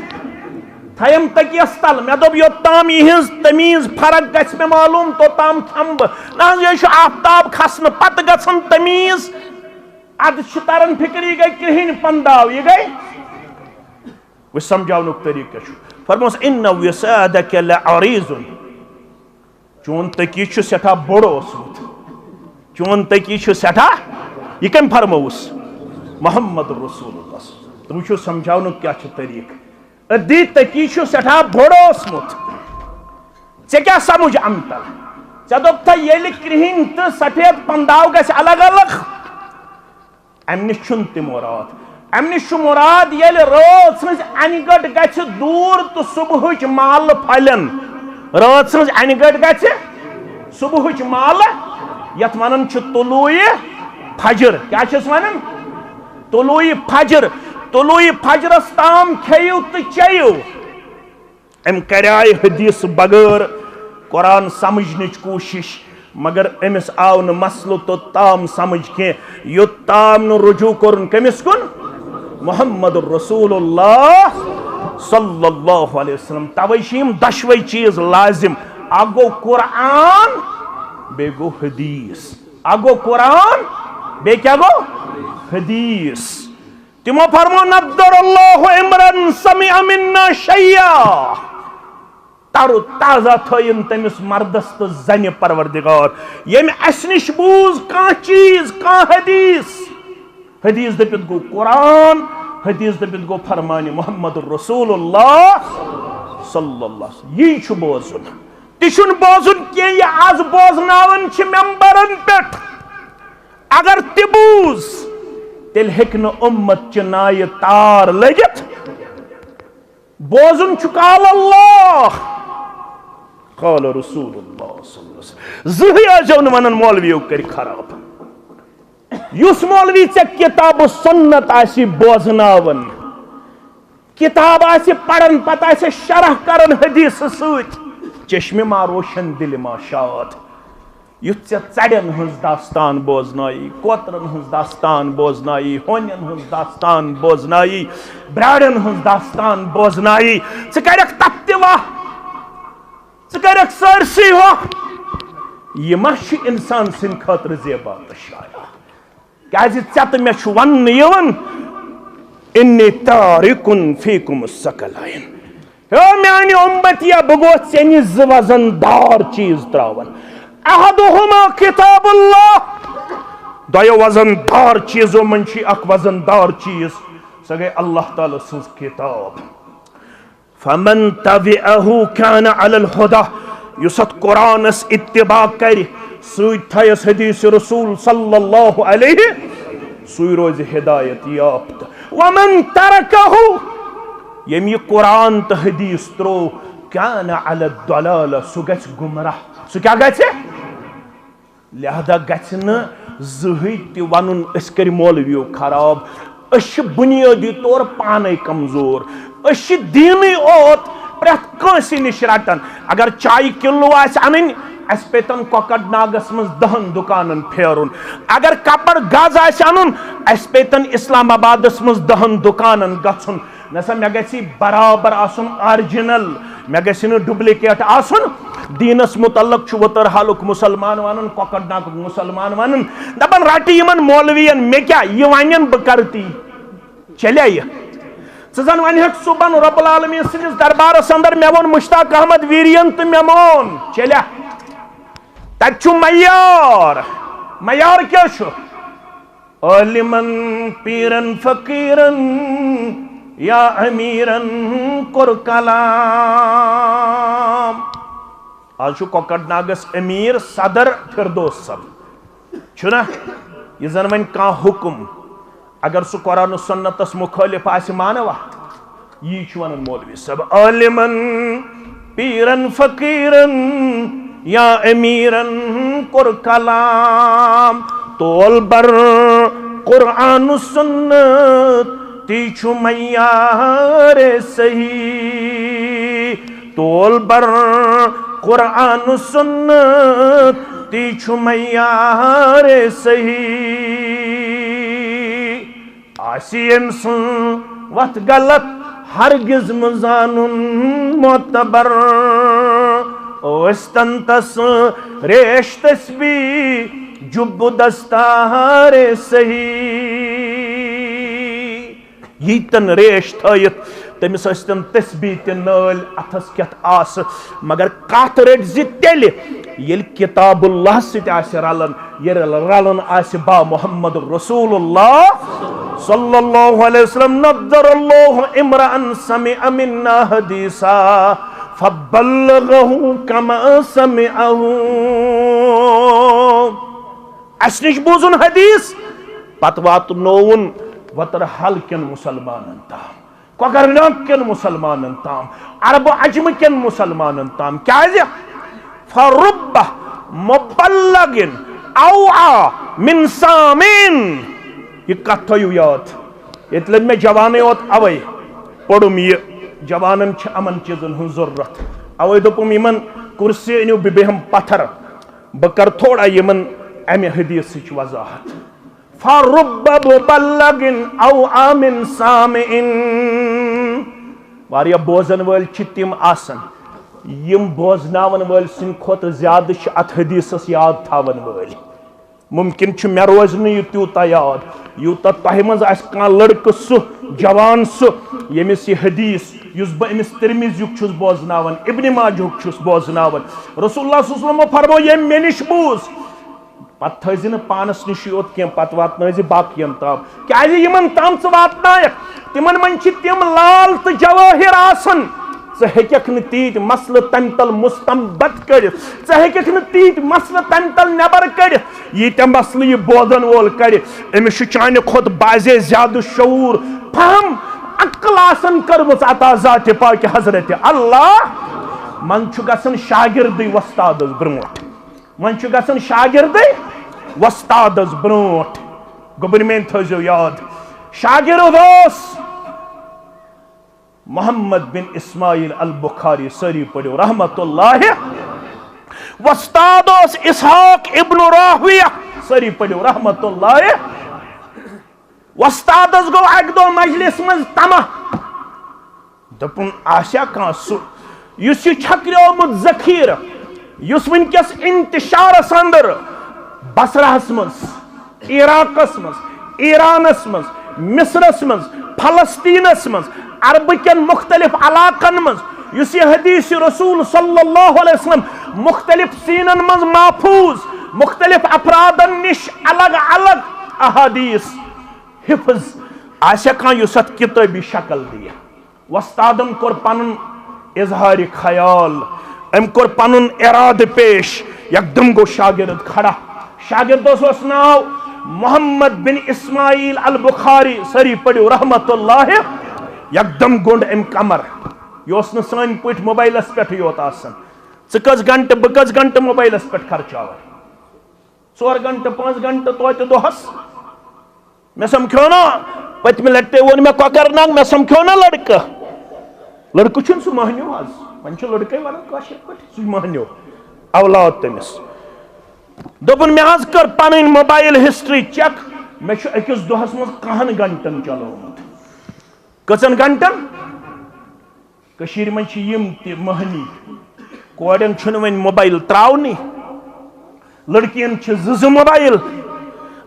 تھیم تکیس تل میں دوب یوتام یہنز تمیز فرق گژھِ میں معلوم تو تام کھمب نہ یہ آفتاب کھسن پتہ گژھن تمیز اد ترن فکر یہ گئی کرہن پنداو یہ گئی وہ سمجھاونک طریقہ فرموس ان وسادک لعریض چون تکی چھ سٹھا بڑو اوسمت چون تکی چھ سٹھا یہ کم فرموس محمد رسول اللہ تم چھو سمجھاونک کیا چھ طریق ادی تکی چھ سٹھا بڑو اوسمت ژے کیا سمجھ امتل ژے دوپ تھا ییٚلہِ کرہن تو سفید پنداو گژھِ الگ الگ ام نش چھن تہ مراد ام نش مراد ییٚلہِ رٲژ ہٕنٛز انہِ گٔٹ گژھِ دوٗر تہٕ صبحٕچ مالہٕ پھلن رٲژ ہٕنٛز انہِ گٔٹ گژھِ صبحٕچ مالہٕ یتھ ونان چھِ طلوع فجر کیا چھس ونان طلوع فجر طلوع فجرس تام کھیو تہٕ چیو ام کریائے حدیث بغیر قرآن سمجھنچ کوشش مگر امس آو نہ مسلو تو تام سمجھ کے یوتام نہ رجوع کرن کمس کن محمد رسول اللہ صلی اللہ علیہ وسلم توشیم دشوئی چیز لازم اگو قرآن بے گو حدیث اگو قرآن بے کیا گو حدیث تمو فرمو نبدر اللہ عمرن سمع منا شیعہ تارو تازہ تھوین تمس مردس تو زن پروردگار یم اس نش بوز کان چیز کان حدیث حدیث دپت گو قرآن حدیث دپت گو فرمان محمد رسول اللہ صلی اللہ علیہ وسلم یہ چھ بوزن تشن بوزن کی یہ آز بوزناون چھ ممبرن پیٹھ اگر تبوز تیل ہکن امت چھ نائے تار لگت بوزن چھ قال اللہ قال رسول اللہ صلی اللہ علیہ وسلم زہی آجون ونن مولویو کری خراب یس مولوی ژے کتاب سنت آسی بوزناون کتاب آسی پڑھن پتہ آسی شرح کرن حدیث سۭتۍ چشم ما روشن دل ما شاد یُتھ ژےٚ ژرٮ۪ن ہٕنٛز داستان بوزنایی کوترن ہٕنٛز داستان بوزنایی ہونٮ۪ن ہٕنٛز داستان بوزنایی برٛارٮ۪ن ہٕنٛز داستان بوزنایی ژٕ کَرکھ تتھ تہِ وَ ژٕ کَرکھ سٲرسٕے وَ یہ ما چھ انسان سن خاطر زیبا شایا کیازِ ژےٚ تہٕ مےٚ چھُ وننہٕ یِوان اِنِّی تارکُن فیکُم الثقلین میانہِ اُمتیا بہٕ گوس ژےٚ نِش زٕ وزن دار چیٖز تراوان احدہما کتاب اللہ دۄیو وزن دار چیٖزو منٛز چھِ اکھ وزن دار چیٖز سۄ گٔے اللہ تعالیٰ سٕنٛز کتاب فمن تبعہ کان علی الہدى یُس اتھ قرآنس اتباع کرِ سۭتۍ تھایس حدیث رسول صلی اللہ علیہ سُے روزِ ہدایت یافتہٕ ومن ترکہ یم یہ قرآن تو حدیث ترو کان علی الضلالہ سُہ گژھِ گمراہ سُہ کیا گژھِ لہذا گژھِ نہٕ زٕہٕنۍ تہِ ونُن أسۍ کٔرۍ مولویو خراب أسۍ چھِ بُنیٲدی طور پانے کمزور أسۍ چھِ دیٖنٕے اوت پرٛٮ۪تھ کٲنٛسہِ نِش رٹان اگر چایہِ کِلوٗ آسہِ اَنٕنۍ اَسہِ پیٚتن کۄکر ناگس منٛز 10 دُکانن پھیرُن اگر کپر گز آسہِ اَنُن اَسہِ پیٚتن اسلام آبادس منٛز 10 دُکانن گژھُن نسا مےٚ گژھِ برابر آسُن آرجنل مےٚ گژھِ نہٕ ڈُپلِکیٹ آسُن دیٖنس متعلق چھُ وُتر حالُک مُسلمان ونان کۄکر ناگُک مُسلمان ونان دپان رٹہِ یِمن مولوین مےٚ کیٛاہ یہِ ونٮ۪ن بہٕ کرٕ تی چلیا یہِ ژٕ زن ونہکھ صبحن رب العالمیٖن سٕنٛدِس دربارس اندر مےٚ ووٚن مشتاق احمد ویرین تہٕ مےٚ مون چلیا تتہِ چھُ معیار کیٛاہ چھُ عالمن پیرن فقیرن یا امیرن کور کلام آج چھُ کۄکر ناگس امیر صدر فردوس صٲب چھُنا یہِ زن وۄنۍ کانٛہہ حُکم اگر سُہ قرآن و سنتس مخٲلف آسہِ مانوا یی چھُ ونان مولوی صٲب عالمن پیرن فقیرن یا امیرن کور کلام تول بر قرآن و سنت تی چھُ معیار صحیح تول بر قرآن و سنت تی چھُ معیار صحیح آسی أمۍ سٕنٛز وتھ غلط ہرگز مہ زانُن معتبر ٲسۍتن تس ریش تسبیح جُب دستار صحیح ییٖتن ریش تھٲیِتھ تٔمِس ٲسۍتن تسبیح تہِ نٲلۍ اتھس کٮ۪تھ آسہٕ مگر کتھ رٔٹۍ زِ تیٚلہِ ییٚلہِ کتاب اللہ سۭتۍ آسہِ رلان ییٚلہِ رلان آسہِ با محمد رسول اللہ صلی اللہ علیہ وسلم نظر اللہ امرأن سمع منا حدیثا فبلغہ کما سمعہ اس نش بوزن حدیث پتہ واتنوون وتر حل کن مسلمانن تام کۄکر ناگ کن مسلمانن تام عرب و عجم کن مسلمانن تام کیازِ فرب مبلغ اوعى من سامعين یہ کتھ تھٲیِو یاد ییٚتہِ لٔگۍ مےٚ جوانٕے یوت اوے پوٚرُم یہِ جوانن چھِ یِمن چیٖزن ہٕنٛز ضروٗرت اوے دوٚپُم یِمن کُرسی أنِو بہٕ بیٚہم پتھر بہٕ کرٕ تھوڑا یِمن امہِ حدیثٕچ وضاحت فرب مبلغ اوعى من سامعين واریاہ بوزن وٲلۍ چھِ تِم آسان یِم بوزناون وٲلۍ سٕنٛدِ کھۄتہٕ زیادٕ چھِ اتھ حدیثس یاد تھاون وٲلۍ ممکن چھُ مےٚ روزِ نہٕ یہِ تیوٗتاہ یاد یوٗتاہ تۄہہِ منٛز آسہِ کانٛہہ لڑکہٕ سُہ جوان سُہ ییٚمِس یہِ حدیث یُس بہٕ أمِس ترمذیُک چھُس بوزناوان ابن ماجہُک چھُس بوزناوان رسول اللہ صلی اللہ علیہ وسلم فرموو ییٚمۍ مےٚ نِش بوٗز پتہٕ تھٲیزِ نہٕ پانس نِشی یوت کینٛہہ پتہٕ واتنٲیزِ باقین تام کیازِ یِمن تام ژٕ واتنایکھ تِمن منٛز چھِ تِم لال تہٕ جوٲہِر آسان ژٕ ہیٚککھ نہٕ تیٖتۍ مسلہٕ تمہِ تل مستمبت کٔرِتھ ژٕ ہیٚککھ نہٕ تیٖتۍ مسلہٕ تمہِ تل نٮ۪بر کٔڑِتھ ییٖتیاہ مسلہٕ یہِ بوزن وول کرِ أمِس چھُ چانہِ کھۄتہٕ بازے زیادٕ شعوٗر فہم عقل آسان کٔرمٕژ عطا ذاتِ پاکہِ حضرتِ اللہ من چھُ گژھان شاگردٕے وۄستادس برونٛٹھ من چھُ گژھان شاگردٕے وۄستادس برونٛٹھ گوٚبُر میٲنۍ تھٲیزیو یاد شاگرد اوس محمد بن اسماعیل البخاری سٲری پٔرِو رحمت اللہ وۄستاد اوس اسحاق ابن راہویہ سٲری پٔرِو رحمت اللہ وۄستادس گوٚو اکہِ دۄہ مجلس منٛز طمع دوٚپُن آسیا کانٛہہ سُہ یُس یہِ چھکریومُت ذخیرٕ یس ونکس انتشارس اندر بصرہس مز، عراقس مز، ایرانس مز، مصرس مز، فلسطینس مز، عرب کن مختلف علاقن مز یس یہ حدیث رسول صلی اللہ علیہ وسلم مختلف سینن مز محفوظ، مختلف افرادن نش الگ الگ احادیث حفظ آسیا کان یس ات کتابی شکل دیا. وستادن کور پنن اظہار خیال، ام کور پنن اراد پیش، یکدم گو شاگرد کھڑا. شاگرد اس ناو محمد بن اسماعیل البخاری، سری پڑھو رحمت اللہ. یکدم گونڈ ام کمر، یہ سن پٹ موبائلس پہ یوت آسان. کس گھنٹہ بہ کس گھنٹہ موبائلس پہ خرچاوان، 4 گھنٹہ 5 گھنٹہ توتہ دہس. میں سمکھو نا پتمہ لٹہ وون میں کۄکر ناگ، میں سمکھو نا لڑکہ چھن سہ مہنیو آز ون لڑکے ونان کاشر پہ سہ مہنیو اولاد تمس. دوپن میں آز کر پنن موبائل ہسٹری چیک، میں چھ اکس دہس مز 10 گھنٹن چلومت. کچن گھنٹن کشیر من چھ یم تی مہنی کوڑن چھن ون موبائل تراونی، لڑکین چھ زز موبائل.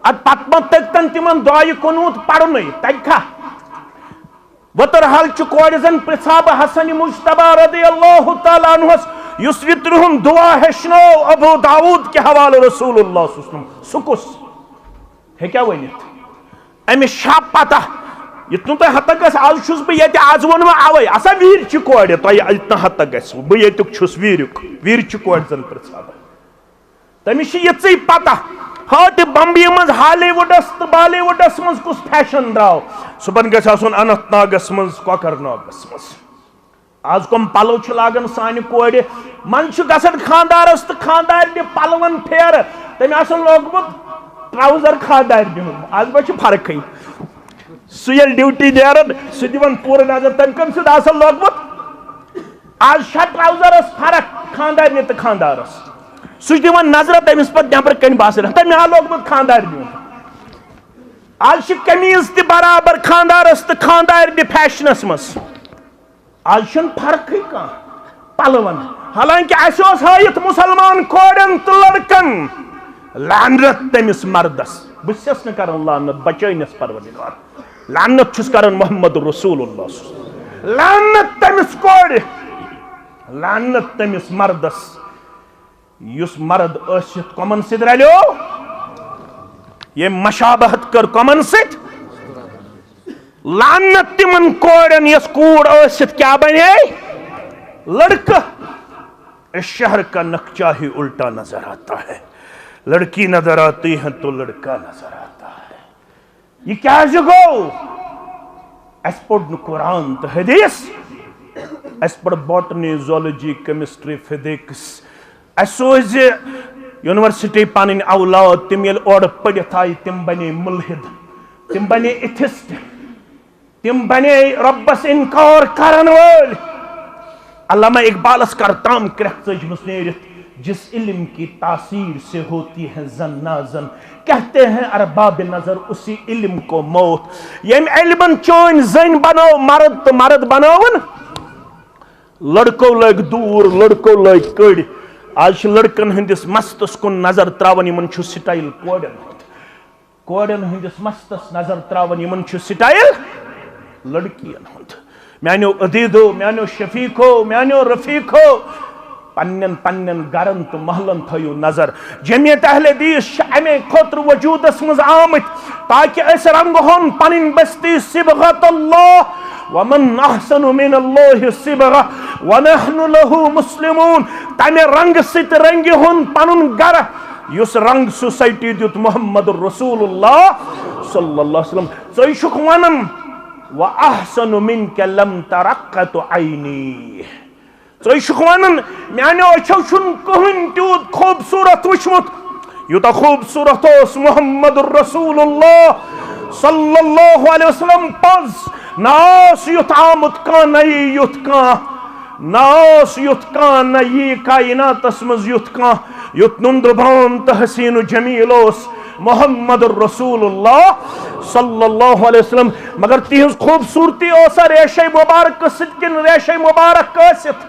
ات پت مت تگتن تمن دعائے قنوت پڑھنے تگکھا. وتر حال چھ کوڑ زن پرژھاب حسن مجتبی رضی اللہ تعالی عنہ یس وترہم دعا ہشنو ابو داود کے حوالہ رسول اللہ صلی اللہ علیہ وسلم. سکس ہے کیا ونت امس شاپ پتہ اتنا تہ حد تک آز چھس بہ یہ آز ون اوے اسا ویر چھ کوڑ تہ اتنا حد تک گھس بہ یتک چھس ویر چھ کوڑ زن پرژھاب. تمس چھ یژے پتہ ہاٹ بمبئی مز ہالی ووڈس تو بالی ووڈس مز کس فیشن دراو صبح گھس آسن اننت ناگس مز کوکر ناگس مز. آز کم پلو چھ لاگن سانہ کوڑ من چھ گژھن خاندارس تو خاندار پلون پھیر تم آسن لوگمت ٹراؤزر خاندار دہن. آز ما چھ فرقی سہ یل ڈیوٹی نیرن سہ دِوان پورٕ نظر تم کم سید آسن لوگمت. آز چھ ٹراؤزرس فرق خاندار تو خاندارس سہ دِوان نظر تمس پتہ نبر کن باسان تم آ لوگمت خاندار دِوان. آز چھ قمیض تہ برابر خاندارس تو خاندار فیشنس مز. آج چھن فرقی کان پلون. حالانکہ اسہ اوس ہائیت مسلمان کوڑن تو لڑکن لعنت تمس مردس. بہ چھس نہ کران لعنت بچٲینس پروردگار، لعنت چھس کران محمد رسول اللہ. لعنت تمس کوڑ، لعنت تمس مردس یس مرد ٲسِتھ کمن سۭتۍ رلیو، ییٚمۍ مشابہت کر کمن سۭتۍ. لعنت تمن کوڑن یس کوڑ ٲسِتھ کیا بنے لڑکہ. اس شہر کا نقشہ ہی الٹا نظر آتا ہے، لڑکی نظر آتی ہے تو لڑکا نظر آتا ہے. یہ کیا گو اس پڑھ قرآن تو حدیث، اس پڑھ باٹنی زولوجی کیمسٹری فزکس. اس سوز یونیورسٹی پنن اولاد تم یل اور پڑھت آئی تم بنے ملحد، تم بنے ایتھسٹ، تم بنے ربس انکار کرن وول. علامہ اقبالس کر تام کرخ ژجمس نیرت، جس علم کی تاثیر سے ہوتی ہے زن نازن، کہتے ہیں ارباب نظر اسی علم کو موت. یم علمن چون زن بنو مرد تو مرد بنون لڑکو لگ دور، لڑکو لگ کڑ. آج لڑکن ہندس مستس کن نظر تراون یمن چھ سٹائل کوڑن، کوڑن ہندس مستس نظر تراون یمن چھ سٹائل لڑکین ہند. میانو عدیدو، میانو شفیقو، میانو رفیقو، پنن پنن گرن تو محلن تھیو نظر. جمعیت اہل حدیث امے خطر وجودس مز آمت تاکہ اس رنگ ہون پنن بستی صبغت اللہ، ومن احسن من اللہ صبغہ ونحن له مسلمون. تمہ رنگ ست رنگ ہون پنن گر یس رنگ سوسائٹی دیت محمد رسول اللہ صلی اللہ علیہ وسلم. ژے چھُکھ ونان وَأَحْسَنُ مِنْكَ لَمْ تَرَقَّتُ عَيْنِي. ژے چھُکھ ونان میانیو اچھو چھن کہن تیوت خوبصورت وچھمت یوتا خوبصورت اوس محمد رسول اللہ صلی اللہ علیہ وسلم. پز ناس یت آمت کان نئی یت کان، ناس یت کان نئی کائناتس مز یت کان یت نندربان تو حسین و جمیل اوس محمد رسول اللہ صلی اللہ علیہ وسلم. مگر تہذ خوبصورتی اوسا ریشہ مبارک ست کن ریشہ مبارک ٲسِتھ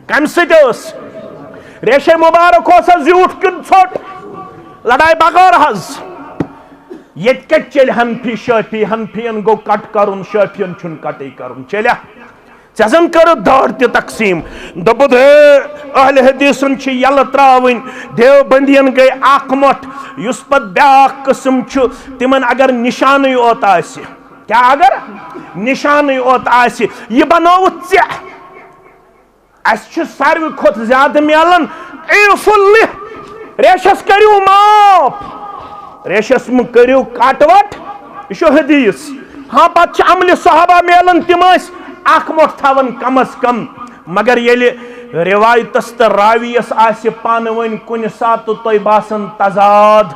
کم سۭتۍ ٲس ریشے مبارک ہو سا زیوٹ کن ژھوٹ لڑائی بغیر حظ یہ کت چل حنفی شافی حنفین گو کٹ کرن شافین چھن کٹے کرن چلیا ژن کر دار تہ تقسیم دپت ہے اہل حدیثن چھ یل تراون دیوبندین گئی اخ مٹھ اس پت بیاکھ قسم چھ تمن اگر نشانے اوت آسی کیا اگر نشانے اوت آسی یہ بنوت ژے اس چھ ساروی کھوت زیادہ میلن عیف اللہ ریشس کریو معاف ریشس م کریو کٹ وٹ یہ حدیث ہاں پتہ چھ عمل صحابہ میلن تم اس اخ مٹھ تھاون کم از کم مگر یلی روایتس تو راویس آسی پان ون کن سات تو باسن تضاد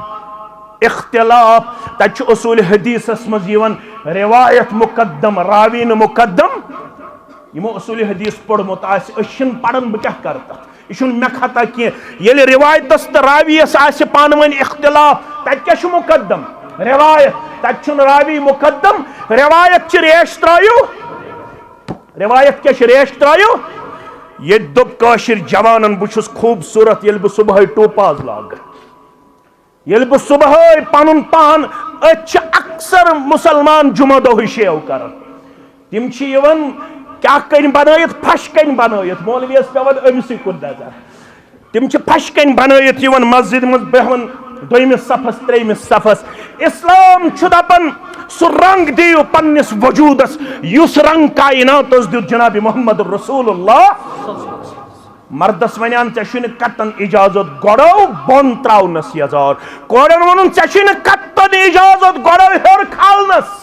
اختلاف تچ اصول حدیثس مز یون روایت مقدم راوی مقدم یمو اصول حدیث پڑھمت آس اشن پڑھن بہ کیا کرتا یہ مے خطا کی یلی روایتس تو راویس آسی پان ون اختلاف تت کیا مقدم روایت تت راوی مقدم روایت چھ ریش ترایو روایت کیا ریش ترایو یہ دب کاشر جوانن بچھس خوبصورت یل بہ صبح ٹوپاز لاگ یل بہ صبح پن پان اچھ اکثر مسلمان جمعہ دہ شیو کران تم کیا کن بنائت پھش کن بنائت مولویس پیون امسی کن نظر تم پھش کن بنائت مسجد مز بہن دویمس صفس تریمس صفس اسلام چھ دپان سو رنگ دیو پنس وجودس یس رنگ کائنات دیت جناب محمد رسول اللہ مردس ونیان ژے کتن اجازت گوڑو بون تراونس یزار کورن ونن ژے کتن اجازت گوڑو ہر کھالنس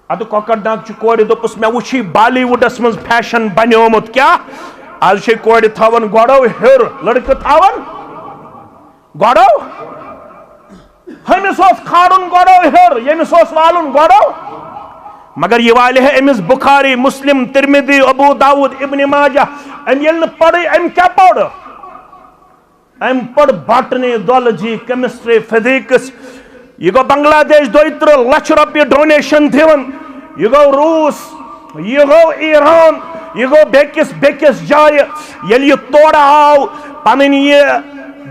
ادو کوکر ڈاک چھ کور دپس مے وچھی بالی ووڈس مز فیشن بنیومت کیا آج چھ کور تھاون گوڑو ہر لڑکہ تھاون گوڑو ہمس کھارن گوڑو ہر یمس والن گوڑو مگر یہ والے ہے امس بخاری مسلم ترمذی ابو داود ابن ماجہ ام یل پڑھ ام کیا پڑھ ام پڑھ باٹنی زولوجی کیمسٹری فزکس یہ گو بنگلہ دیش 2 لچھ روپیہ ڈونیشن دون یہ گو روس یہ گو ایران یہ گو بیکس جائے یل یہ توڑ آو پنن یہ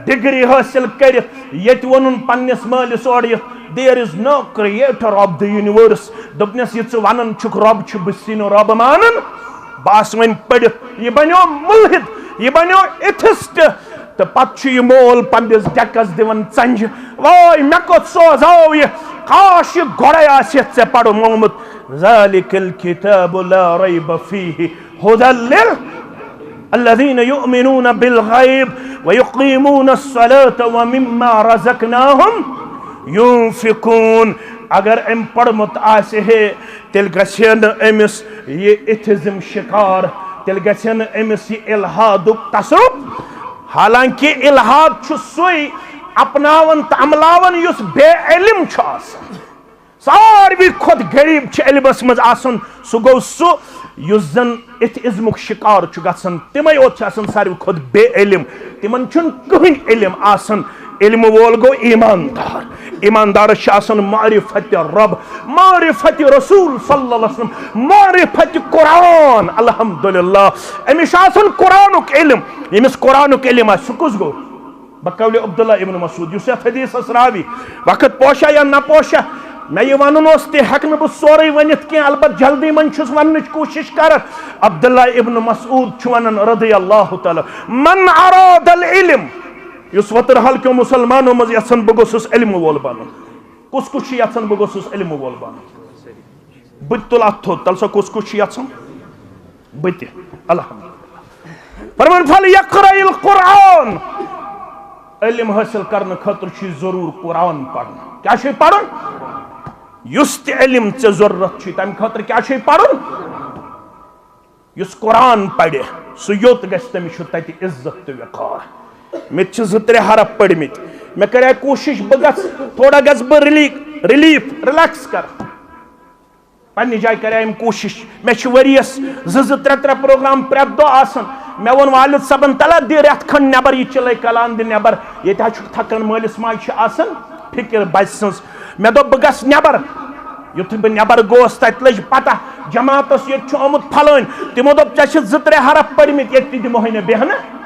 ڈگری حاصل کرت یت ون پنس مالس اور there is no creator of the universe دپنس یہ ونن چھک رب چھ بسی نو رب مانن باس ون پڑھت یہ بنیو ملحد یہ بنیو ایتھسٹ تو پتہ یہ مول پنس ڈیکس دون ژنج وای مے کت سوزاو یہ کاش یہ گوڑے آسیت سے پڑھ محمد ذالک الکتاب لا ریب فیہ ھدی الذين يؤمنون بالغيب ويقيمون الصلاة ومما رزقناهم ينفقون اگر ام پڑھمت آسے ہے تیل گژھن امس یہ ایتھزم شکار تیل گژھن امس یہ الہاد تصرف حالانکہ الہاد چھ سوئی اپناون تو عملاون یس بے علم چھ آسان ساروی کھت غریب چھ علمس مز آسن سو گو سو یس زن ایتھزمک شکار چھ گژھن تمے اوت چھ آسن ساروی کھت بے علم تمن چھن کہین علم آسن علم وول گو ایماندار ایماندار چھ آسن معرفت رب معرفت رسول صلی اللہ علیہ وسلم معرفت قرآن الحمدللہ امس چھ آسن قرآنک علم یمس قرآنک علم آس سہ کس گو بقول عبداللہ ابن مسعود یس یتھ حدیثس راوی وقت پوشا یا نہ پوشا میں یہ ونن ہیکن بہ سورے ونت کی البتہ جلدی من چھس وننچ کوشش کر عبداللہ ابن مسعود چھ ونن رضی اللہ تعالی من اراد العلم یس وتر حلقو مسلمانوں مز یژھن بہ گوسس علم وول بنن کس کس چھ یژھن بہ گوسس علم وول بنن بہ تل اتھ تھوٚد تل سا کس کس چھ یژھن بہ تہ الحمدللہ فرمان فلیقرأ القرآن علم حاصل کرنے خاطر چھ ضرور قرآن پڑھن کیا چھ پڑھن یس تہ علم ژے ضرورت چھ تمہ خاطر کیا چھ پڑھن یس قرآن پڑھے سہ یوت گژھِ تٔمِس چھُ تتہِ عزت تہ وقار مے چھ 2-3 حرف پڑھمت مے کرے کوشش بہ گژھ تھوڑا گژھ بہ ریلیکس کر پنہ جائے کرے کوشش مے چھ ؤریس 2-3 پروگرام پرٛٮ۪تھ دۄہ آسان مے وون والد صٲبن تلا دِ رٮ۪تھ کھنڈ نٮ۪بر یہ چلے کلان دِ نٮ۪بر ییٚتہِ حظ چھُکھ تھکان مٲلِس ماجہِ چھِ آسان فکر بچہ سٕنٛز مے دوٚپ بہٕ گژھٕ نٮ۪بر یُتھُے بہٕ نٮ۪بر گوس تتہِ لٔج پتہ جماعتس ییٚتہِ چھُ آمُت پھلٲنۍ تِمو دوٚپ ژےٚ چھِ 2-3 حرف پٔرمٕتۍ ییٚتہِ تہِ دِمہوے نہٕ بیٚہنہٕ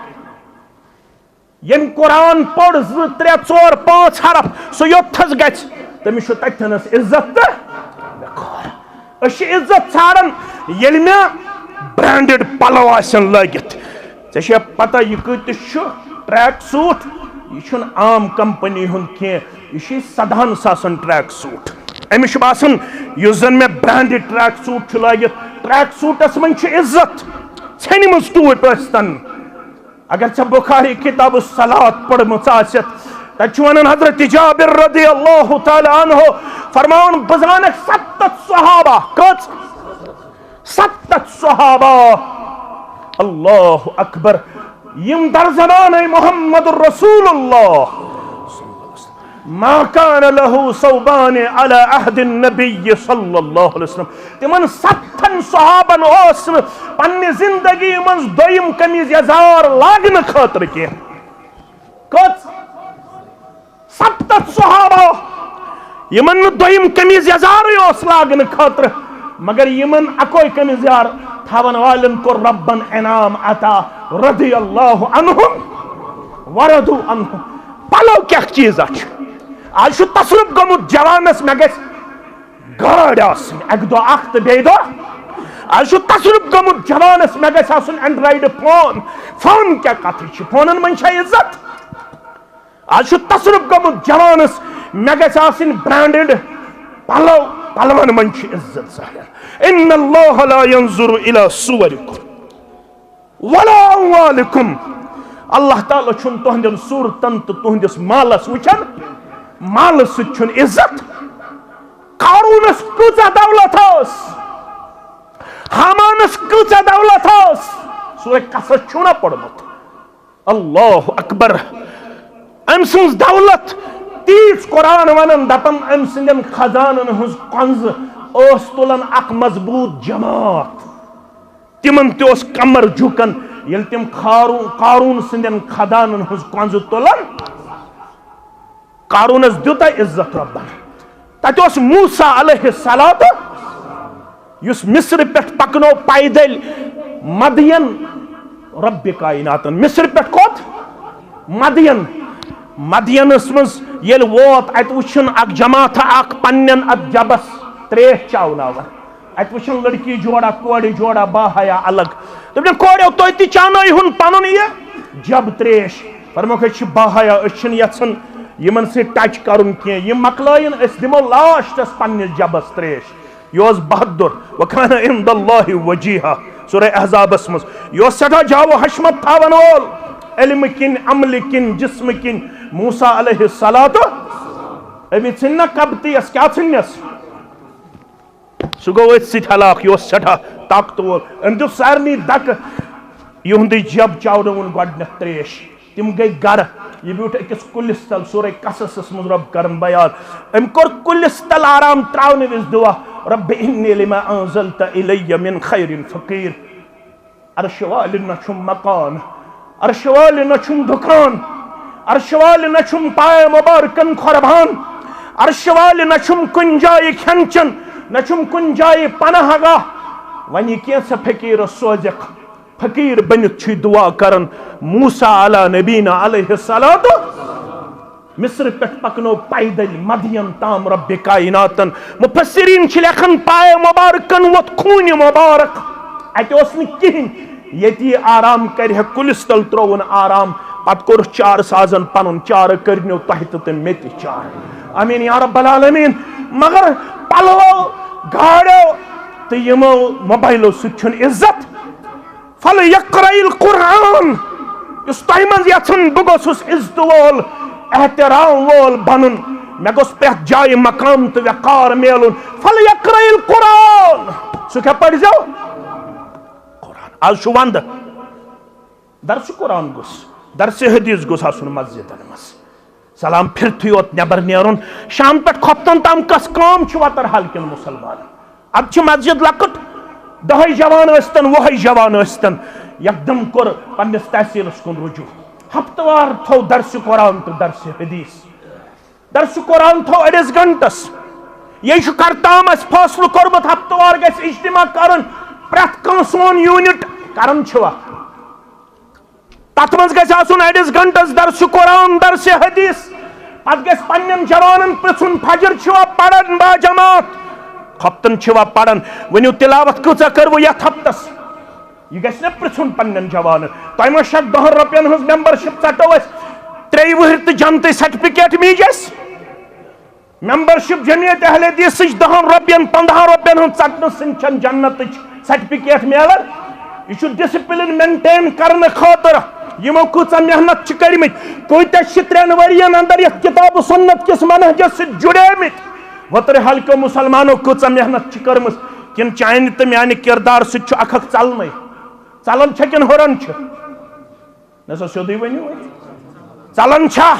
یم قرآن پڑھ 2 3 4 5 حرف سو یوتھس گژھِ تٔمِس چھُ تتھٮ۪نس عزت تہٕ وقار. أسۍ چھِ عزت ژھانڈان ییٚلہِ مےٚ برانڈڈ پلو آسن لٲگِتھ. ژےٚ چھےٚ پتہ یہِ کۭتِس چھُ ٹریک سوٗٹ؟ یہ چھُنہٕ عام کمپنی ہُنٛد کینٛہہ، یہِ چھُ 17 ساسن ٹریک سوٗٹ. أمِس چھُ باسان یُس زن مےٚ برانڈڈ ٹریک سوٗٹ چھُ لٲگِتھ ٹریک سوٗٹس منٛز چھُ عزت ژھٮ۪نہِ منٛز ٹوٗپۍ ٲسۍتن. اگر ژےٚ بخاری کتاب الصلاۃ پٔرمٕژ آسٮ۪تھ تتہِ چھُ ونان حضرت جابر رضی اللہ تعالیٰ عنہ فرماوان بہٕ زانکھ 70 صحابہ. کٔژ؟ 70 صحابہ. اللہ اکبر. یم در زمانہ محمد الرسول اللہ ما كان له ثوبان على عهد النبي صلی اللہ علیہ وسلم. تمن 70 صحابن اوس پننہِ زندگی منٛز دوٚیِم قمیٖض یزار لاگنہٕ خٲطرٕ کینٛہہ. کٔژ؟ 70 صحابہ یمن نہٕ دوٚیِم قمیٖض یزارٕے اوس لاگنہٕ خٲطرٕ مگر یمن اکوے قمیٖض یزار تھاون والٮ۪ن کوٚر ربن انعام عطا رضی اللہ عنہم ورضوا عنہ. پلو کیٛاہ چیٖزا چھُ؟ آز چھُ تصرُف گوٚمُت جوانس مےٚ گژھِ گٲڑۍ آسٕنۍ اکہِ دۄہ اکھ تہٕ بیٚیہِ دۄہ. آز چھُ تصرُف گوٚمُت جوانس مےٚ گژھِ آسُن اینڈرایڈ فون. فون کیٛاہ کتھٕے چھِ؟ فونن منٛز چھا عزت؟ آز چھُ تصرُف گوٚمُت جوانس مےٚ گژھِ آسٕنۍ برانڈڈ پلو. پلون منٛز چھِ عزت ظٲہِر. ان اللہ لا ينظر الى صورکم ولا اموالکم. اللہ تعالیٰ چھُنہٕ تُہنٛدٮ۪ن صوٗرتن تہٕ تُہنٛدِس مالس وٕچھان. مالہٕ سۭتۍ چھُنہٕ عزت. قارونس کۭژاہ دولت ٲس، حامانس کۭژاہ دولت ٲس، سورہ قصص چھُو نا پوٚرمُت؟ اللہ اکبر. أمۍ سٕنٛز دولت تیٖژ قرآن ونان دپان أمۍ سٕنٛدٮ۪ن خزانن ہٕنٛز کۄنٛزٕ ٲس تُلان اکھ مضبوٗط جماعت. تِمن تہِ اوس کمر جُکان ییٚلہِ تِم قارون سٕنٛدٮ۪ن خزانن ہٕنٛز کۄنٛزٕ تُلان. قارونس دیُتا عزت ربن. تتہِ اوس موسیٰ علیہ السلام یُس مصر پٮ۪ٹھ پکنو پیدل مدین رب کائناتن. مصر پٮ۪ٹھ کوٚت؟ مدین. مدینس منٛز ییٚلہِ ووت اتہِ وٕچھُن اکھ جماعتھا اکھ پننٮ۪ن اتھ جبس تریش چاوناوان. اتہِ وٕچھُن لڑکی جوڑا کورِ جوڑا باحیا الگ. دوٚپُن کوریو تُہۍ تہِ چاونٲیہُن پنُن یہِ جب تریش. فرموکھ أسۍ چھِ باحیا أسۍ چھِنہٕ یژھان یمن سۭتۍ ٹچ کرُن کینٛہہ. یِم مکلٲیِن أسۍ دِمو لاسٹس پننِس جبس تریش. یہِ اوس بہادُر. وکان عند اللہ وجیہا سورہ احزابس منٛز. یہِ اوس سٮ۪ٹھاہ جاو حشمت تھاون وول علمہٕ کِنۍ عملہٕ کِنۍ جسمہٕ کِنۍ. موسیٰ علیہ السلام أمِس ژھٕنۍ نا قبطیس. کیٛاہ ژھٕنۍنس؟ سُہ گوٚو أتھۍ سۭتۍ ہلاک. یہِ اوس سٮ۪ٹھاہ طاقتہٕ وول. أمۍ دیُت سارنٕے دکہٕ. یِہُنٛدُے جب چاونوُن گۄڈٕنٮ۪تھ تریش. تِم گٔے گرٕ. یہِ بیوٗٹھ أکِس کُلِس تل. سورہ قصصس منٛز رۄب کرن بیان. أمۍ کوٚر کُلِس تل آرام تراونہٕ وِزِ دُعا رب انی لما انزلت الی من خیر فقیر. عرش والہِ نہ چھُم مکان، عرش والہِ نہ چھُم دُکان، عرش والہِ نہ چھُم پایہِ مبارکن قۄربان، عرش والہِ نہ چھُم کُنہِ جایہِ کھٮ۪ن چٮ۪ن، نہ چھُم کُنہِ جایہِ پناہ گاہ. وۄنۍ یہِ کینٛژھا فقیٖرس سوزکھ. فقیٖر بٔنِتھ چھُ دعا کران. موسیٰ علیٰ نبینا علیہ السلام مصر پٮ۪ٹھ پکنو پیدل مدین تام رب کائناتن. مفسرین چھِ لیکھان پایہِ مبارکن ووت خوٗنہِ مبارک. اتہِ اوس نہٕ کِہینۍ. ییٚتہِ یہِ آرام کرِ ہے کُلِس تل ترٛووُن آرام. پتہٕ کوٚرُس چارٕ سازن پنُن چارٕ کٔرنو تۄہہِ تہٕ مےٚ تہِ چارٕ. آمیٖن یا رب العالمیٖن. مگر پلوو گاڑیو تہٕ یِمو موبایلو سۭتۍ چھُنہٕ عزت. فلیقرأ القرآن. یُس تۄہہِ منٛز یژھان بہٕ گوٚژھُس عزتہٕ وول احترام وول بنُن، مےٚ گوٚژھ پرٛٮ۪تھ جایہِ مقام تہٕ وقار میلُن. فلیقرأ القرآن. سُہ کیٛاہ پٔرۍزیو؟ قرآن. آز چھُ ونٛدٕ. درسہِ قرآن گوٚژھ، درسہِ حدیث گوٚژھ آسُن مسجدن منٛز. سلام پھرتھٕے یوت نٮ۪بر نیرُن. شام پٮ۪ٹھ کھۄفتن تام کۄس کٲم چھِ وتر حل کٮ۪ن مُسلمانن؟ ادٕ چھِ مسجد لۄکٕٹ. 10 جوان ٲسۍتن 20 جوان ٲسۍتن. یکدم کوٚر پننِس تحصیلس کُن رجوع. ہفتہٕ وار تھوٚو درسہِ قرآن تہٕ درسہِ حدیث. درسہِ قرآن تھوٚو أڑِس گنٹس. یہِ چھُ کرتام اَسہِ فٲصلہٕ کوٚرمُت ہفتہٕ وار گژھِ اجتماع کرُن. پرٛٮ۪تھ کانٛہہ سون یوٗنٹ کران چھُوا؟ تت مز گژھِ آسُن أڑِس گھنٹس درس قرآن درس حدیث پتہٕ گژھِ پننٮ۪ن جوانن پرژھُن فجر چھوا پران با جماعت ہفتن چھوا پران ؤنِو تلاوت کۭژاہ کٔروٕ یتھ ہفتس یہ گژھِ نا پرژھُن پننٮ۪ن جوانن تۄہہِ ما چھےٚ 10 رۄپین ہٕنٛز ممبرشپ ژٹو أسۍ 3 وُہٕرۍ تہٕ جنتٕچ سرٹیفکیٹ میج اَسہِ ممبرشپ جمعیت اہل حدیثٕچ 10 رۄپین 15 رۄپین ہٕنٛز ژٹنہٕ سۭتۍ چھنہٕ جنتٕچ سرٹیفکیٹ میلان یہ چھُ ڈسپلن مینٹین کرنہٕ خٲطرٕ یمو کۭژاہ محنت چھِ کٔرمٕتۍ کۭتیاہ چھِ 3 ؤرین اندر یتھ کتاب سنت کس منہجس سۭتۍ جُڑیمٕتۍ وترِ ہلکو مسلمانو کۭژاہ محنت چھِ کٔرمٕژ کِنہٕ چانہِ تہٕ میانہِ کردار سۭتۍ چھُ اکھ ژلنٕے ژلان چھا کِنہٕ ہُران چھِ نہ سا سیودٕے ؤنِو ژلان چھا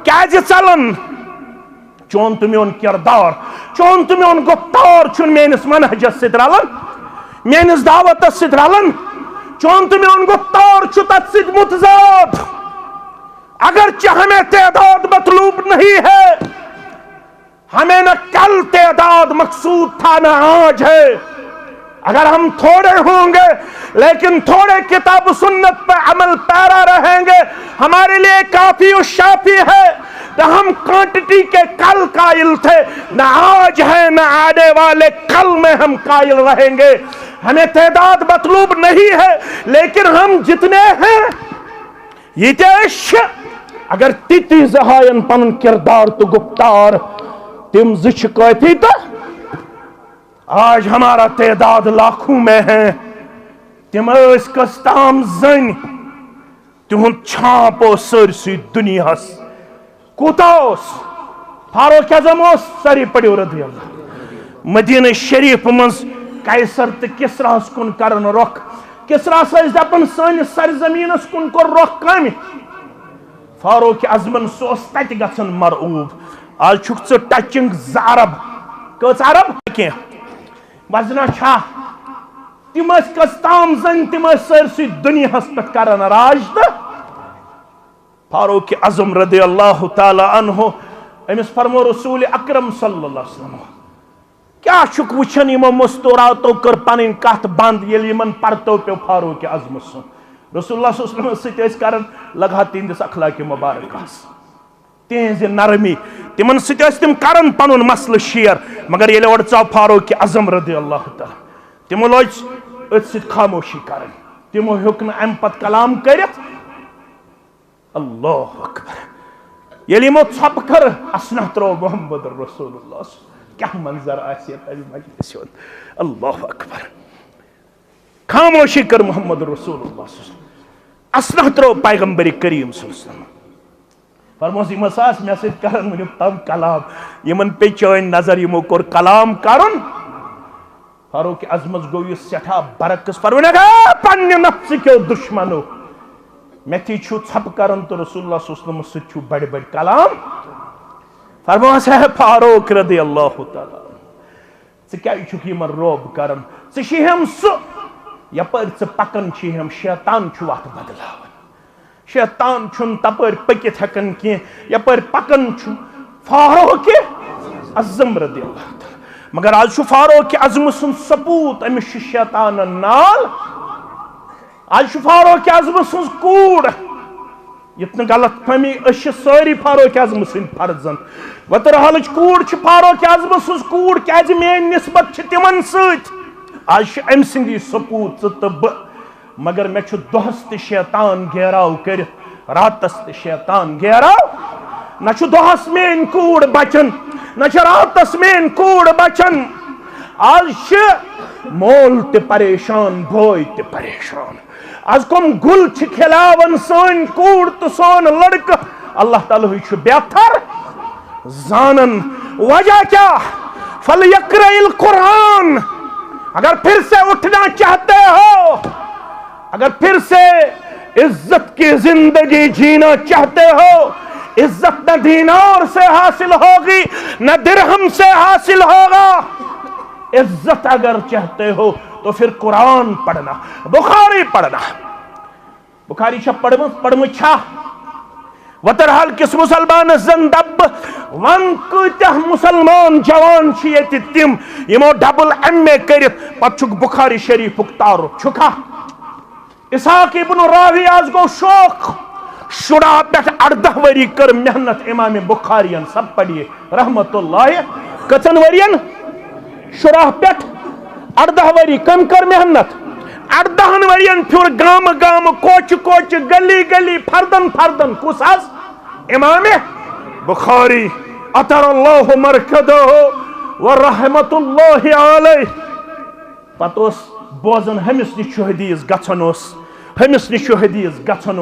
کیازِ ژلان چون تہٕ میون کردار چون تہٕ میون گفتار چھُنہٕ میٲنِس منہجس سۭتۍ رلان میٲنِس دعوتس سۭتۍ رلان چون تہٕ میون گفتار چھُ تتھ سۭتۍ متضاد اگرچہ ہمیں تعداد مطلوب نہیں ہے ہمیں نہ کل تعداد مقصود تھا نہ آج ہے اگر ہم تھوڑے ہوں گے لیکن تھوڑے کتاب سنت پہ عمل پیرا رہیں گے ہمارے لیے کافی و شافی ہے تو ہم کوانٹٹی کے کل قائل تھے نہ آج ہے نہ آنے والے کل میں ہم قائل رہیں گے ہمیں تعداد مطلوب نہیں ہے لیکن ہم جتنے ہیں یہ تیش اگر تیتی زہائن پن کردار تو گفتار تم زچ کافی تو آج ہمارا تعداد لاکھوں میں ہے تم اس کستام زن تہند چھاپ سرسی دنیا کوتاس فاروق اعظم سری پڑیو رضی اللہ مدینہ شریف مز قیصر تو کسراس کن کرن رخ کسرا دپن سانس سرزمینس کن کور رخ کم فاروق اعظمن سوس تت گژھن مرعوب آج چھک ژٕ ٹچنگ 2 ارب کٔژ ارب کینٛہہ وزنا چھا تم کستام زن تم سرسی دنیاس پہ کرن راج تو فاروق اعظم رضی اللہ تعالی عنہ امس فرمو رسول اکرم صلی اللہ علیہ وسلم کیا چھک وچھن یمو مستوراتو کر پنن کتھ بند یل یمن پرتو پیو فاروق اعظم سن رسول اللہ صلی اللہ علیہ وسلم سۭتۍ ٲسۍ کرن لگا تہندس اخلاق مبارکس تہذ نرمی تمن سۭتۍ ٲسۍ تم کرن پنن مسلہٕ شیر مگر ییٚلہِ اورٕ ژاو فاروق اعظم رضی اللہ تعالی تمو لوج أتھۍ سۭتۍ خاموشی کرٕنۍ تمو ہیوٚک نہٕ امہِ پتہٕ کلام کٔرِتھ اللہ اکبر ییٚلہِ یمو ژھۄپہٕ کٔر اسنہ ترٛوو محمد رسول اللہ کیا منظر آسہِ تَمہِ مجلسہِ ہُنٛد اللہ اکبر خاموشی کر محمد رسول اللہ اسنہ ترٛوو پیغمبر کریم صلی اللہ علیہ وسلم فرموس یم آس مے سۭتۍ کرن ونیُک تام کلام یمن پے چٲنۍ نظر یمو کوٚر کلام کرُن فاروق اعظمس گوٚو یہِ سٮ۪ٹھاہ برعکس فرموٚنکھ پننہِ نفژٕ کیو دُشمنو مےٚ تھی چھُو ژھۄپہٕ کران تہٕ رسول اللہ صلی اللہ علیہ وسلمس سۭتۍ چھُو بڑِ بڑِ کلام فرموس ہے فاروق رضی اللہ تعالی ژٕ کیازِ چھُکھ یمن روب کران ژٕ چھِہم سُہ یپٲرۍ ژٕ پکان چھِہم شیطان چھُ وتھ بدلاوان شیطان چھُنہٕ تپٲرۍ پٔکِتھ ہٮ۪کان کینٛہہ یپٲرۍ پکان چھُ فاروق اعظم رضی اللہ تعالی مگر آز چھُ فاروق اعظم سُنٛد سپوت أمِس چھُ شیطانن نال آز چھُ فاروق اعظم سٕنٛز کوٗر یِتھ نہٕ غلط فہمی أسۍ چھِ سٲری فاروق اعظم سٕنٛدۍ فرزن وتر حالٕچ کوٗر چھِ فاروق اعظم سٕنٛز کوٗر کیازِ میٲنۍ نسبت چھِ تِمن سۭتۍ آز چھِ أمۍ سٕنٛدی سپوت ژٕ تہٕ بہٕ مگر مےٚ چھُ دۄہس تہِ شیطان گیراو کٔرِتھ راتس تہِ شیطان گیراو نہ چھُ دۄہس میٲنۍ کوٗر بچن نہ چھِ راتس میٲنۍ کوٗر بچن آز چھِ مول تہِ پریشان بوے تہِ پریشان آز کم گل چھِ کھلاون سٲنۍ کوٗر تہٕ سون لڑکہٕ اللہ تعالیٰ چھُ بہتر زانن وجہ کیا فلیقرأ القرآن اگر پھر سے اٹھنا چاہتے ہو اگر پھر سے عزت کی زندگی جینا چاہتے ہو عزت نہ دینار سے حاصل ہوگی نہ درہم سے حاصل ہوگا عزت اگر چاہتے ہو تو پھر قرآن پڑھنا بخاری پڑھنا بخاری چھا پڑھم چھا وترحال کس مسلمان زن دب ون کتہ مسلمان جوان چھ تم یمو ڈبل ایم اے کرت پتہ چھک بخاری شریفک تعارف چھکا اسحاق ابن راوی آز گو شوق شراہ پیٹھ 18 وری کر محنت امام بخاری سب پڑھیے رحمت اللہ کچن ورین شراہ پیٹھ 18 وری کم کر محنت 18 ورین پھر گام گام کوچ کوچ گلی گلی فردن فردن کس آز امام بخاری اطر اللہ مرکدہ ورحمت اللہ علیہ پتہ بوزن ہمس نش حدیث گھن ہمس نش حدیث گھن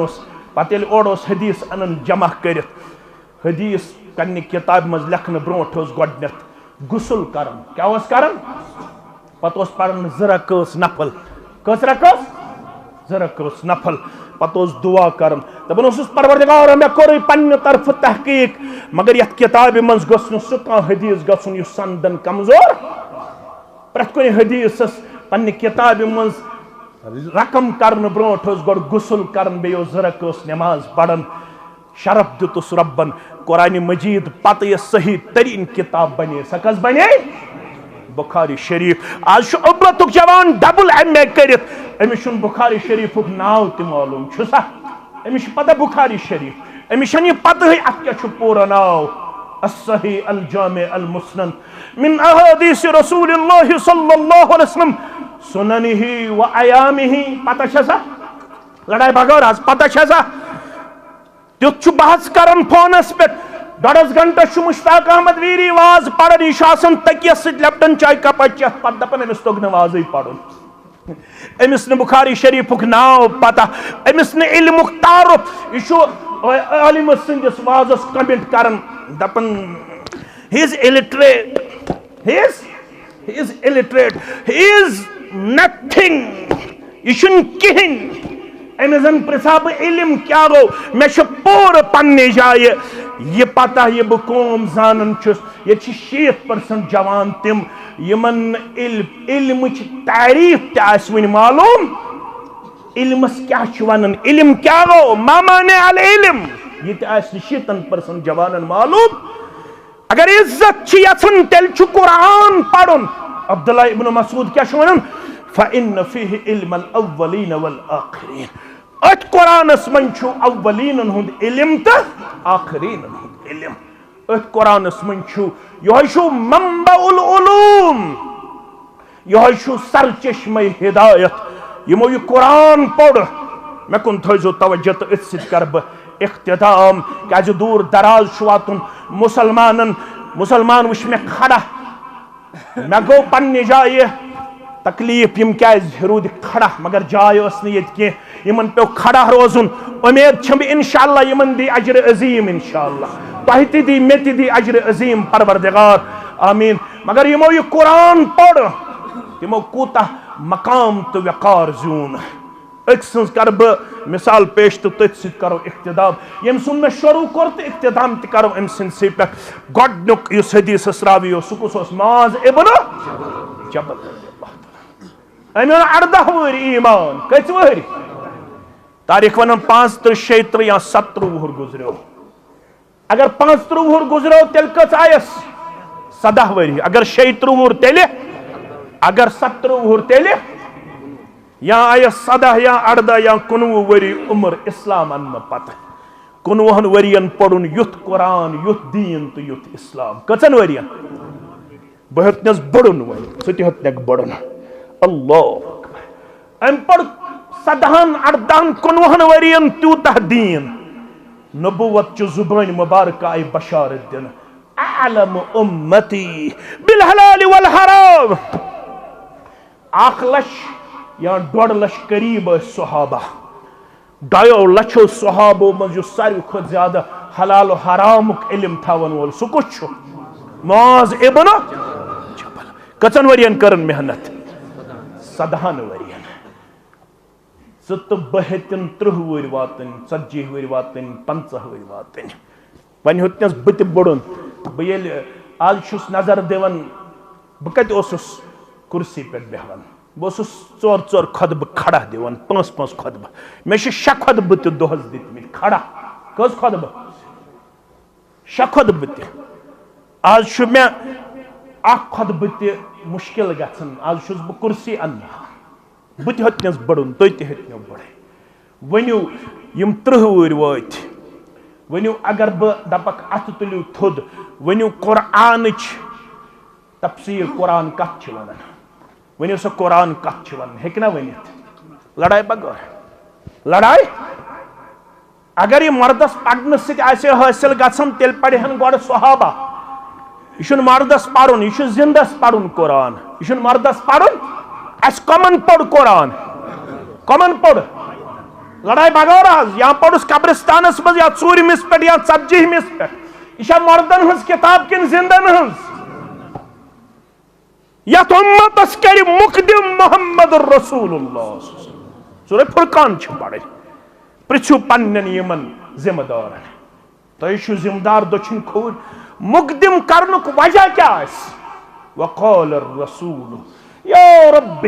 پتہ یل اور حدیث انن جمع کرت حدیث کنہ کتاب مز لکھن بروٹ گۄڈنیتھ غسل کرن کیا کرن پتہ پرن زٕ رکعت نفل کس رکعت 2 رکعت نفل پتہ دعا کرن دپان اوسُس پروردگار مے کوٚر پننہِ طرفہٕ تحقیق مگر یتھ کتابہ مز گوٚژھ نہٕ سُہ کانٛہہ حدیث گژھُن یُس سندن کمزور پرٛٮ۪تھ کُنہِ حدیثس پننہِ کتابہ مز رقم کرن بروٹ گۄڈٕ غسل کرن بیٚیہِ 2 رکعت نماز پرن شرف دِتُس رۄبن قرآن مجید پتہ یۄس صحیح ترین کتاب بنے سۄ کس بنے بخاری شریف آج عبرتک جوان ڈبل ایم اے کرت امس بخاری شریفک ناو تہ معلوم چھسا امس پتہ بخاری شریف امس یہ پتہ ات کیا پورا ناو الصحیح الجامع المسند من احادیث رسول اللہ صلی اللہ علیہ وسلم سننہ و ایامہ پتہ چھسا لڑائی بغیر آج پتہ چھسا تیت بحث کرن فونس پہ 1.5 گھنٹہ مشتاق احمد ویری واز پڑھن یہ تکیس ست لیپٹن چائے کپ چیت پتہ دپان امس توگ نواز پڑھن امس نے بخاری شریفک ناو پتہ امس نے علمک تعارف یہ عالم سندس وازس کمنٹ کرن دپان ہی از illiterate he is illiterate he is nothing یہ چھن کہن امزن پرساب علم کیا گو میں پور پنہ جائے یہ پتہ یہ بہ قوم زانن چھس یہ 60% جوان تم یمن علم تعریف تہ ون معلوم علمس کیا ونن علم کیا گو ما معنی العلم یہ تہ 60% جوانن معلوم اگر عزت یژھن تیل قرآن پڑھن عبداللہ ابن مسعود کیا ونن فإن فيه علم الاولین والآخرین ات قرآنس من چھو اولین ہند علم تا آخرین ہند علم ات قرآنس من چھو یہ چھو منبع العلوم یہ چھو سرچشمہ ہدایت یمو یہ قرآن پڑھ میں کن تھوزو توجہ تو اس سید کرب اختتام کہ جو دور دراز شواتن مسلمان وش میں کھڑا میں گو پنی جائے تکلیف یم کیاز رود کھڑا مگر جائے اس نے یہ کہ یمن پہ کھڑا روزن امید چھم انشاءاللہ یمن دی اجر عظیم انشاءاللہ تہتی دی میتی دی اجر عظیم پروردگار آمین مگر یمو یہ قرآن پڑھ یمو کوتا مقام تو وقار زون ایک سنس کرب مثال پیش تو تیت سید کرو اقتدام یم سن میں شروع کرتے اقتدام تی کرو ام سن سی پہ گوڑنک یس حدیث اسراویو سکس اس معاذ ابن جبل امین 18 وری ایمان کچ وری تاریخ ونن 35 36 یا 17 وہر گزریو اگر 35 وہر گزریو تیل کچ آیس 17 وری اگر 36 وہر تیلے اگر 17 وہر تیلے یا آیس 17 یا 18 یا 19 وری عمر اسلام ان پتہ 19 ورین پڑھن یت قرآن یت دین تو یت اسلام کچن ورین بہتنس بڑن ون ستی ہتنک بڑن اللہ ام پڑھ 17 18 19 ورین تیوتہ دین نبوت چو زبان مبارکہ آئی بشارت دین اعلم امتی بالحلال والحرام 1 لچھ یا 1.5 لچھ قریب صحابہ 2 لچھو صحابوں من جو ساری خود زیادہ حلال و حرام علم تھاون وول سو کچھ معاذ ابن جبل کچن ورین کرن محنت 17 ورین ست بہتن 30 ور واتن 40 ور واتن 50 ور واتن ون ہتنس بت بڑن بیل آج چھس نظر دیون بکت اوسس کرسی پہ بہون بہس 4 خطبہ کھڑا دیون 5 خطبہ میں 6 خطبہ تہ دہس دتمت کھڑا کس خطبہ 6 خطبہ تہ آج چھ میں 1 خطبہ تہ مشکل گژھن آج چھس بہ کرسی انہ بت ہتنس بڑن تھی تہ ہتنو بڑے ونیو یم 30 وری وات ونیو اگر بہ دپک ات تلیو تھود ونیو قرآنچ تفسیر قرآن کت چھ ونان ونیو سو قرآن کت چھ ونان ہیکنا ونیت لڑائی بغیر لڑائی اگر یہ مردس پڑھنے سۭتۍ آسہِ حٲصِل گژھان تیٚلہِ پرہن گۄڈٕ صحابہ یہ چھُنہٕ مردس پرُن یہ چھُ زندس پرُن قرآن یہ چھُنہٕ مردس پرُن اَسہِ کۄمن پوٚر قرآن کۄمن پوٚر لڑائی بغٲر حظ یا پوٚرُس قبرستانس منٛز یا 4مِس پٮ۪ٹھ یا 40مِس پٮ۪ٹھ یہ چھا مردن ہٕنٛز کِتاب کِنہٕ زندن ہٕنٛز یتھ اُمتس کرِ مقدم محمد رسول اللہ سورہ فرقان چھِ پرٕنۍ پرژھو پنن یمن ذمہ دارن تُہۍ چھِو ذمہ دار دٔچھِنۍ کھوٗرۍ مقدم کرنُک وجہ کیا آسہِ وقال الرسول یا رب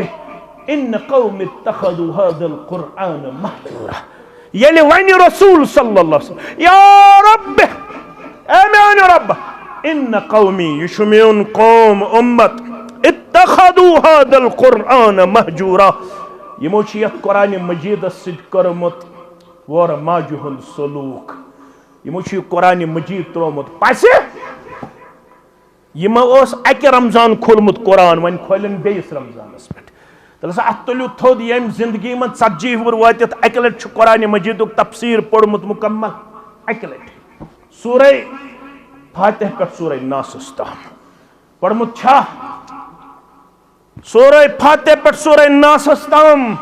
ان قوم اتخذوا هذا القرآن مهجورا ییٚلہِ وَنہِ رسول صلی اللہ علیہ وسلم یا رب اے میانہِ رب ان قومی یہ چھُ میون قوم امت اتخذوا هذا القرآن مهجورا یمو چھِ یتھ قرآن مجیدس سۭتۍ کوٚرمُت وور ماجہ ہند سلوک یمو چھ قرآن مجید ترومت پسہ یمو اس اکہ رمضان کھولمت قرآن ون کھولن بیس رمضانس پہ تلسا ات تلیو تھود یم زندگی من 40 ور واتت اکہ لٹ قرآن مجید تفسیر پڑھمت مکمل اکہ لٹ سورہ فاتح پہ سورہ ناس تام پڑھمت چھا سورہ فاتح پہ سورہ ناس تام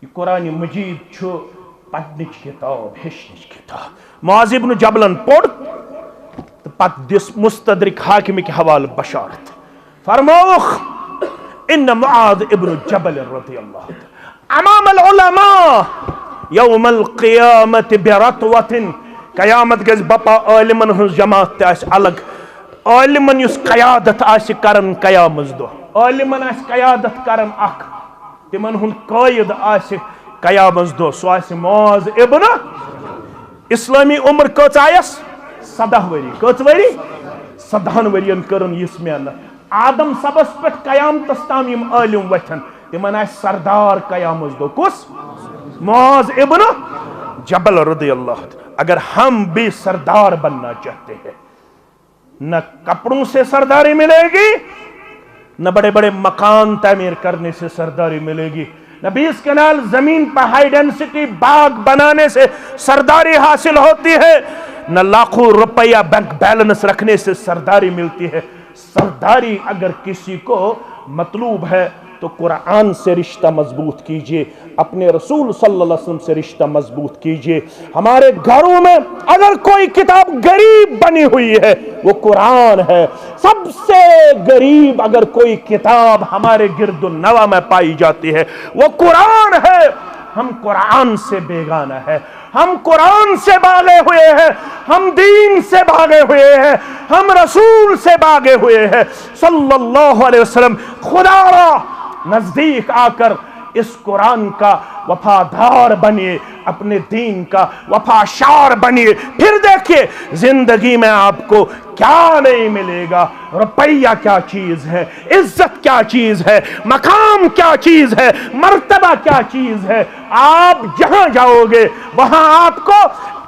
یہ قرآن مجید چھو پڑھنچ کتاب ہیچنچ کتاب معاذ ابن جبلن پڑھ تو پت دس مستدرک حاکم کے حوالہ بشارت فرموخ ان معاذ ابن جبل رضی اللہ امام العلماء یوم القیامت برتوت قیامت گز بپا عالمن ہنز جماعت تاس الگ عالمن یس قیادت آس کرن قیامت دو عالمن آس قیادت کرن اخ تمن ہند قائد آس قیامت دو سو آس معاذ ابن اسلامی عمر کچ آیس 17 وری کچ وری 17 ورین کرن یس محنت آدم سبس پہ قیامتس تام یم عالم وتھن تمن آس سردار قیامت دو کس معاذ ابن جبل رضی اللہ اگر ہم بھی سردار بننا چاہتے ہیں نہ کپڑوں سے سرداری ملے گی نہ بڑے بڑے مکان تعمیر کرنے سے سرداری ملے گی نہ 20 کنال زمین پر ہائی ڈینسٹی باغ بنانے سے سرداری حاصل ہوتی ہے نہ لاکھوں روپیہ بینک بیلنس رکھنے سے سرداری ملتی ہے سرداری اگر کسی کو مطلوب ہے تو قرآن سے رشتہ مضبوط کیجئے اپنے رسول صلی اللہ علیہ وسلم سے رشتہ مضبوط کیجئے ہمارے گھروں میں اگر کوئی کتاب غریب بنی ہوئی ہے وہ قرآن ہے سب سے غریب اگر کوئی کتاب ہمارے گرد و نواح میں پائی جاتی ہے وہ قرآن ہے ہم قرآن سے بیگانہ ہے ہم قرآن سے بھاگے ہوئے ہیں ہم دین سے بھاگے ہوئے ہیں ہم رسول سے بھاگے ہوئے ہیں صلی اللہ علیہ وسلم خدا را نزدیک آ کر اس قرآن کا وفادار بنیے اپنے دین کا وفاشار بنیے پھر دیکھیے زندگی میں آپ کو کیا نہیں ملے گا روپیہ کیا چیز ہے عزت کیا چیز ہے مقام کیا چیز ہے مرتبہ کیا چیز ہے آپ جہاں جاؤ گے وہاں آپ کو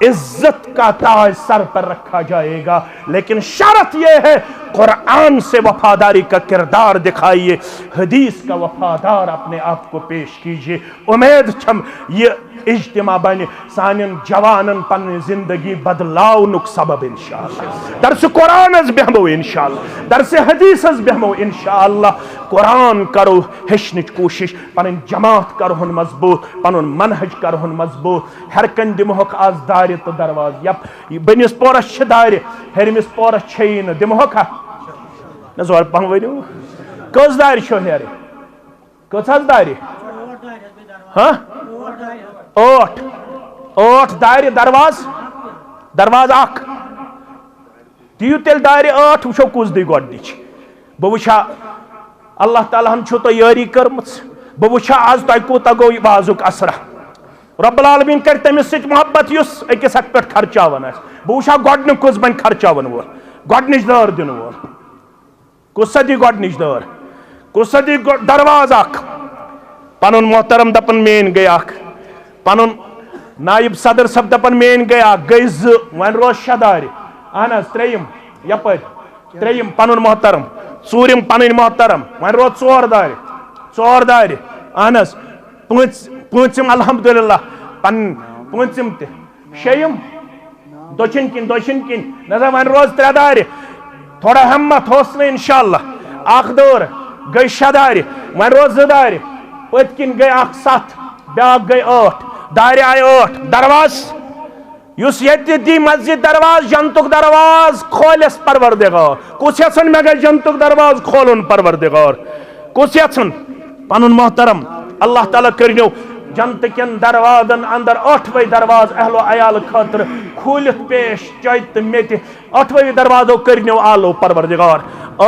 عزت کا تاج سر پر رکھا جائے گا لیکن شرط یہ ہے قرآن سے وفاداری کا کردار دکھائیے حدیث کا وفادار اپنے آپ کو پیش کیجئے امید چھم یہ اجتماع بنے سانن جوانن پن زندگی بدلاونک سبب انشاءاللہ درس قرآن از بہمو انشاءاللہ درس حدیث از بہمو انشاءاللہ قرآن کرو ہشنچ کوشش پن جماعت کرہن مضبوط پن منہج کرہن مضبوط ہر کن دمہک آز دار تو دروازہ یا بنیس پورس چھ دار ہرمس پورس چھئی نہ دمہک نہ زور پہم ورنو کس دار چھو ہیرے کس حض دار ہاں 8 دار دروازہ اخ دیو تیل دار 8 وچھو کس دی گۄڈنِچ بہ وچھا اللہ تعالیٰ ہن چھو تو یاری کرمژ بہ وچھا آز تۄہہِ کوٗتاہ گوٚو وازُک اثرا رب العالمین کر تمس سۭتۍ محبت یُس أکِس اکھ پٮ۪ٹھ خرچاوان آسہِ بہ وچھا گۄڈنیُک کُس بنہِ خرچاون وول گۄڈنِچ دٲر دِنہٕ وول کُس سا دی گۄڈنِچ دٲر کُس سا دی دروازٕ اکھ پنن محترم دپن مین گئی اخ پنن نائب صدر صاحب دپن مین گئی اخ گئی ز ون روز شدار اہن حظ تریم یپر تریم پنن محترم ژوٗرِم پنن محترم ون روز ژور دارِ اہن حظ پٲنٛژِم الحمدللہ پن پٲنٛژِم تہِ شیٚیِم دٔچھِنۍ کِنۍ نظر ون روز ترٛےٚ دارِ تھوڑا ہمت حوصلہ انشاءاللہ اخ دور گئی 6 دارِ ون روز 2 دارِ پٔتۍ کِنۍ گئی اکھ 7 بیاکھ گئی 8 دارِ آیہِ 8 درواز یُس ییٚتہِ دی مسجد درواز جنتُک درواز کھولٮ۪س پروردگار کُس یژھن مےٚ گژھِ جنتُک درواز کھولُن پروردگار کُس یژھن پنُن محترم اللہ تعالیٰ کٔرنو جنت کٮ۪ن دروازن اندر 8وے درواز اہل و عیال خٲطرٕ کھوٗلِتھ پیش چۄتہِ تہٕ مےٚ تہِ 8وے دروازو کٔرنو آلو پروردگار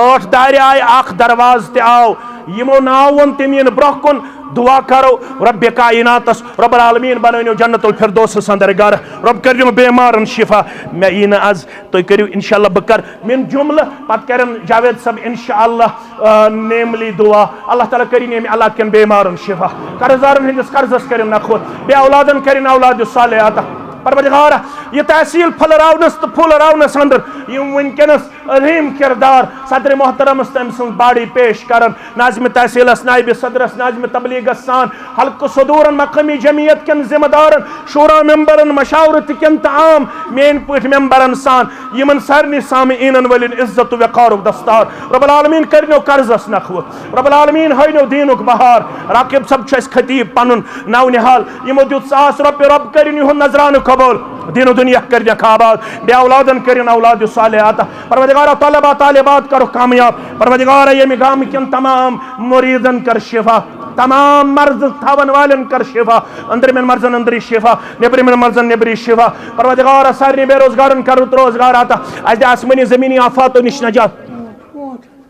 8 دارِ آیہِ اکھ درواز تہِ آو یِمو ناو ووٚن تِم یِن برٛونٛہہ کُن دعا کرو رب کائناتس رب العالمین بنٲیِو جنت الفردوسس اندر گھر رب کٔرِو بیمارن شفا مےٚ یی نہٕ آز تُہۍ کٔرِو انشاءاللہ بہٕ کرٕ میون جملہٕ پتہٕ کرن جاوید صاحب انشاءاللہ نیملی دعا اللہ تعالیٰ کٔرِنۍ ییٚمہِ علاقہٕ کٮ۪ن بیمارن شفا قرضدارن ہٕنٛدِس قرضس کٔرِن نکھوت بے اولادن کٔرِن اولاد صالح عطا پروردگار یہ تحصیل پھلراونس تو پھولراونس اندر یم ونکس عظیم کردار صدر محترمس تم سن باڑی پیش کرن ناظم تحصیلس نائب صدرس ناظم تبلیغس سان حلق صدورن مقامی جمعیت کن ذمہ دارن شورا ممبرن مشاورت کن تعام مین پٹ ممبرن سان یمن سارنی سامعینن ولین عزت و وقار دستار رب العالمین کرنو قرضس نخوت رب العالمین ہینو دینک بہار راقب صاحب چھ خطیب پنن نو نحال یمو دیت 100 رۄپیہِ رب کرن یہن نظرانہ قبول دین و دنیا کرنک آباد بے اولادن کرن اولاد صالح عطا پروردگار طلبہ طالبات کرو کامیاب پروردگار یمی گام کن تمام مریدن کر شفا تمام مرض تھاون والن کر شفا اندر من مرضن اندری شفا نبری من مرضن نبری شفا پروردگار سارنی بے روزگارن کر روزگار عطا از آسمانی زمینی آفات و نش نجات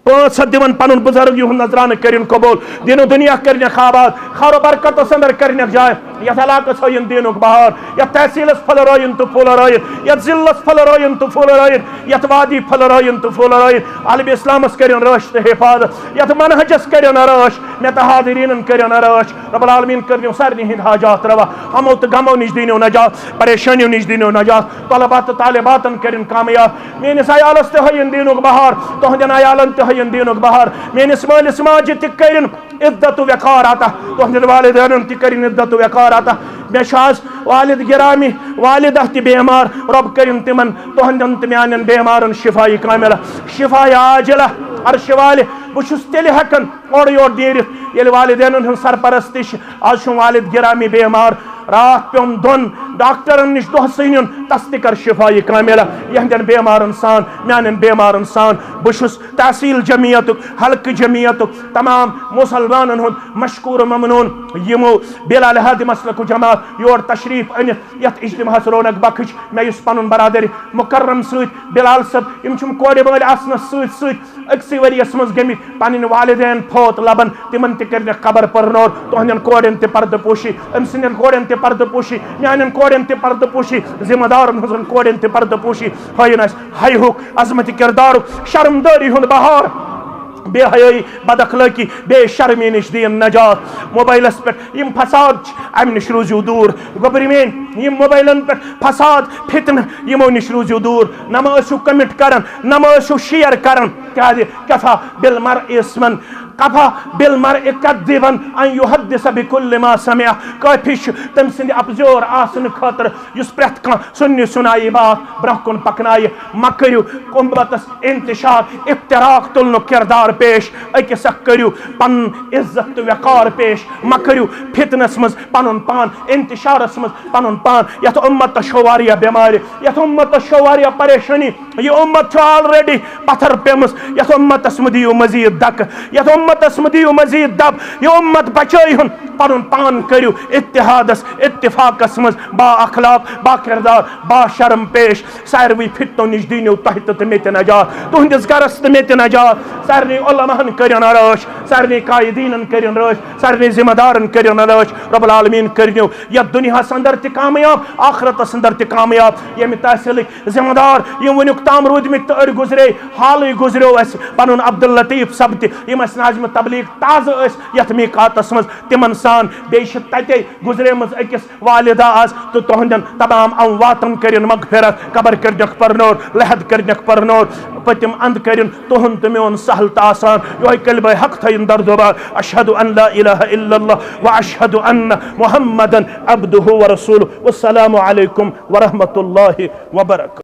5 دِوان پنن بزرگ یہن نظرانہ کرن قبول دین و دنیا کرنک آباد خار و برکت اندر کرنک جائے یت علاقس ہوین دینک بہار یت تحصیلس پھل رٲیِن تہٕ پھول رٲیِن یت ضلعس پھل رٲیِن تہٕ پھول رٲیِن یت وادی پھل رٲیِن تہٕ پھول رٲیِن عالم اسلامس کرن رٲچھ تہٕ حفاظت یت منہجس کرن رٲچھ مےٚ تہٕ حاضریٖنن کرن رٲچھ رب العالمین کرنو سارنٕے ہٕنٛدۍ حاجات روا ہمو تہٕ غمو نش دینو نجات پریشانیو نش دینو نجات طلبہ تہٕ طالباتن کرن کامیاب میٲنِس عیالس تہِ ہوین دینک بہار تہنٛدٮ۪ن عیالن تہِ ہوین دینک بہار میٲنِس مٲلِس ماجہِ تہِ کرن عزت و وقار عطا تہنٛدٮ۪ن والدینن تہِ کرن عزت و وقار عطا مےٚ چھُ آز والد گرامی والدہ تہِ بیمار رب کرن تمن تہنٛدٮ۪ن تہٕ میانٮ۪ن بیمارن شفائی کاملہ شفائی عاجلہ عرش والہِ بہٕ چھُس تیٚلہِ ہٮ۪کان اورٕ یورٕ نیٖرِتھ ییٚلہِ والدینن ہٕنٛز سرپرستی چھِ آز چھُم والد گرامی بیمار رات پیوم دۄن ڈاکٹرن نش دۄہسٕے نیُن تس تہِ کر شفائی کاملہ یہنٛدٮ۪ن بیمارن سان میانٮ۪ن بیمارن سان بہٕ چھُس تحصیل جمعیتُک حلقہٕ جمعیتُک تمام مسلمانن ہُنٛد مشکور ممنون یمو بلال ہادی مسلک جماعت یور تشریف أنِتھ یتھ اجتماعس رونق بخش مےٚ یُس پنُن برادر مکرم سۭتۍ بلال صٲب یم چھِم کورِ وٲلۍ آسنس سۭتۍ سۭتۍ أکسٕے ؤرِیس منٛز گٔمٕتۍ پنٕنۍ والدین فوت لبن تمن تہِ کٔرنکھ خبر پرنور تہنٛدٮ۪ن کورٮ۪ن تہِ پردٕ پوشی أمۍ سٕنٛدٮ۪ن کورٮ۪ن تہِ پردٕ پوشی میانٮ۪ن کورٮ۪ن تہِ پردٕ پوشی ذمہ دارن ہٕنٛزن کورٮ۪ن تہِ پردٕ پوشی ہٲیِن اسہِ حیہُک عظمتِ کردارُک شرمدٲری ہُنٛد بہار بے حیائی بد اخلاقی بے شرمی نش دین نجات موبائلس پہ یم فساد ام نش روزیو دور گوبرمین یم موبائلن پہ فساد فتن یمو نش روزیو دور نہ ٲسِو کمنٹ کران نہ ٲسِو شیئر کران کیازِ کفا بالمرء اسمن کفا بالمرء کذبا ان یحدث بكل ما سمع کافی چھ تم سند اپزور آسن خاطر یس پرت کان سنی سنائی بات برہ کن پکنائے مکریو امتس انتشار افتراق تلنو کردار پیش اکس اکھ کریو پن عزت تو وقار پیش مکریو فتنس مز پنن پان انتشارس مز پنن پان یت امت شو واریاہ بیماری یت امت شو واریاہ پریشانی یہ امت آلریڈی پتھر پیمس یت امتس مدیو مزید دک یت امتس مدیو مزید دب یہ امت بچائی ہن پنن پان کریو اتحادس اتفاقس مز با اخلاق با کردار با شرم پیش ساروی فتنو نش دینو تحت تمیت نجات تہندس گرس تمیت نجات سارنی علماءن کرن رٲچھ سارنی قائدینن کرن رٲچھ سارنی ذمہ دارن کرن رٲچھ رب العالمین کرنو یتھ دنیاہس اندر تہ کامیاب آخرتس اندر تہ کامیاب ییٚمہِ تحصیلٕکۍ ذمہ دار یم ونیُک تام روٗدمٕتۍ تہٕ أڑۍ گُزرے حالٕے گُزریو اسہِ پنُن عبداللطیف صاحب تہِ یم اسہِ ناظمہِ تبلیغ تازٕ ٲسۍ یتھ میقاتس منٛز تمن سان سان بیش تتے گزرے مز اکس والدہ آس تو تہندن تمام امواتن کرن مغفرت قبر کرنک پرنور لحد کرنک پرنور پتم اند کرن تہن تو میون سہل تا آسان یہ کلمہ حق تھین در زبان اشہد ان لا الہ الا اللہ و اشہد ان محمدا عبدہ ورسولہ والسلام علیکم ورحمۃ اللہ وبرکاتہ.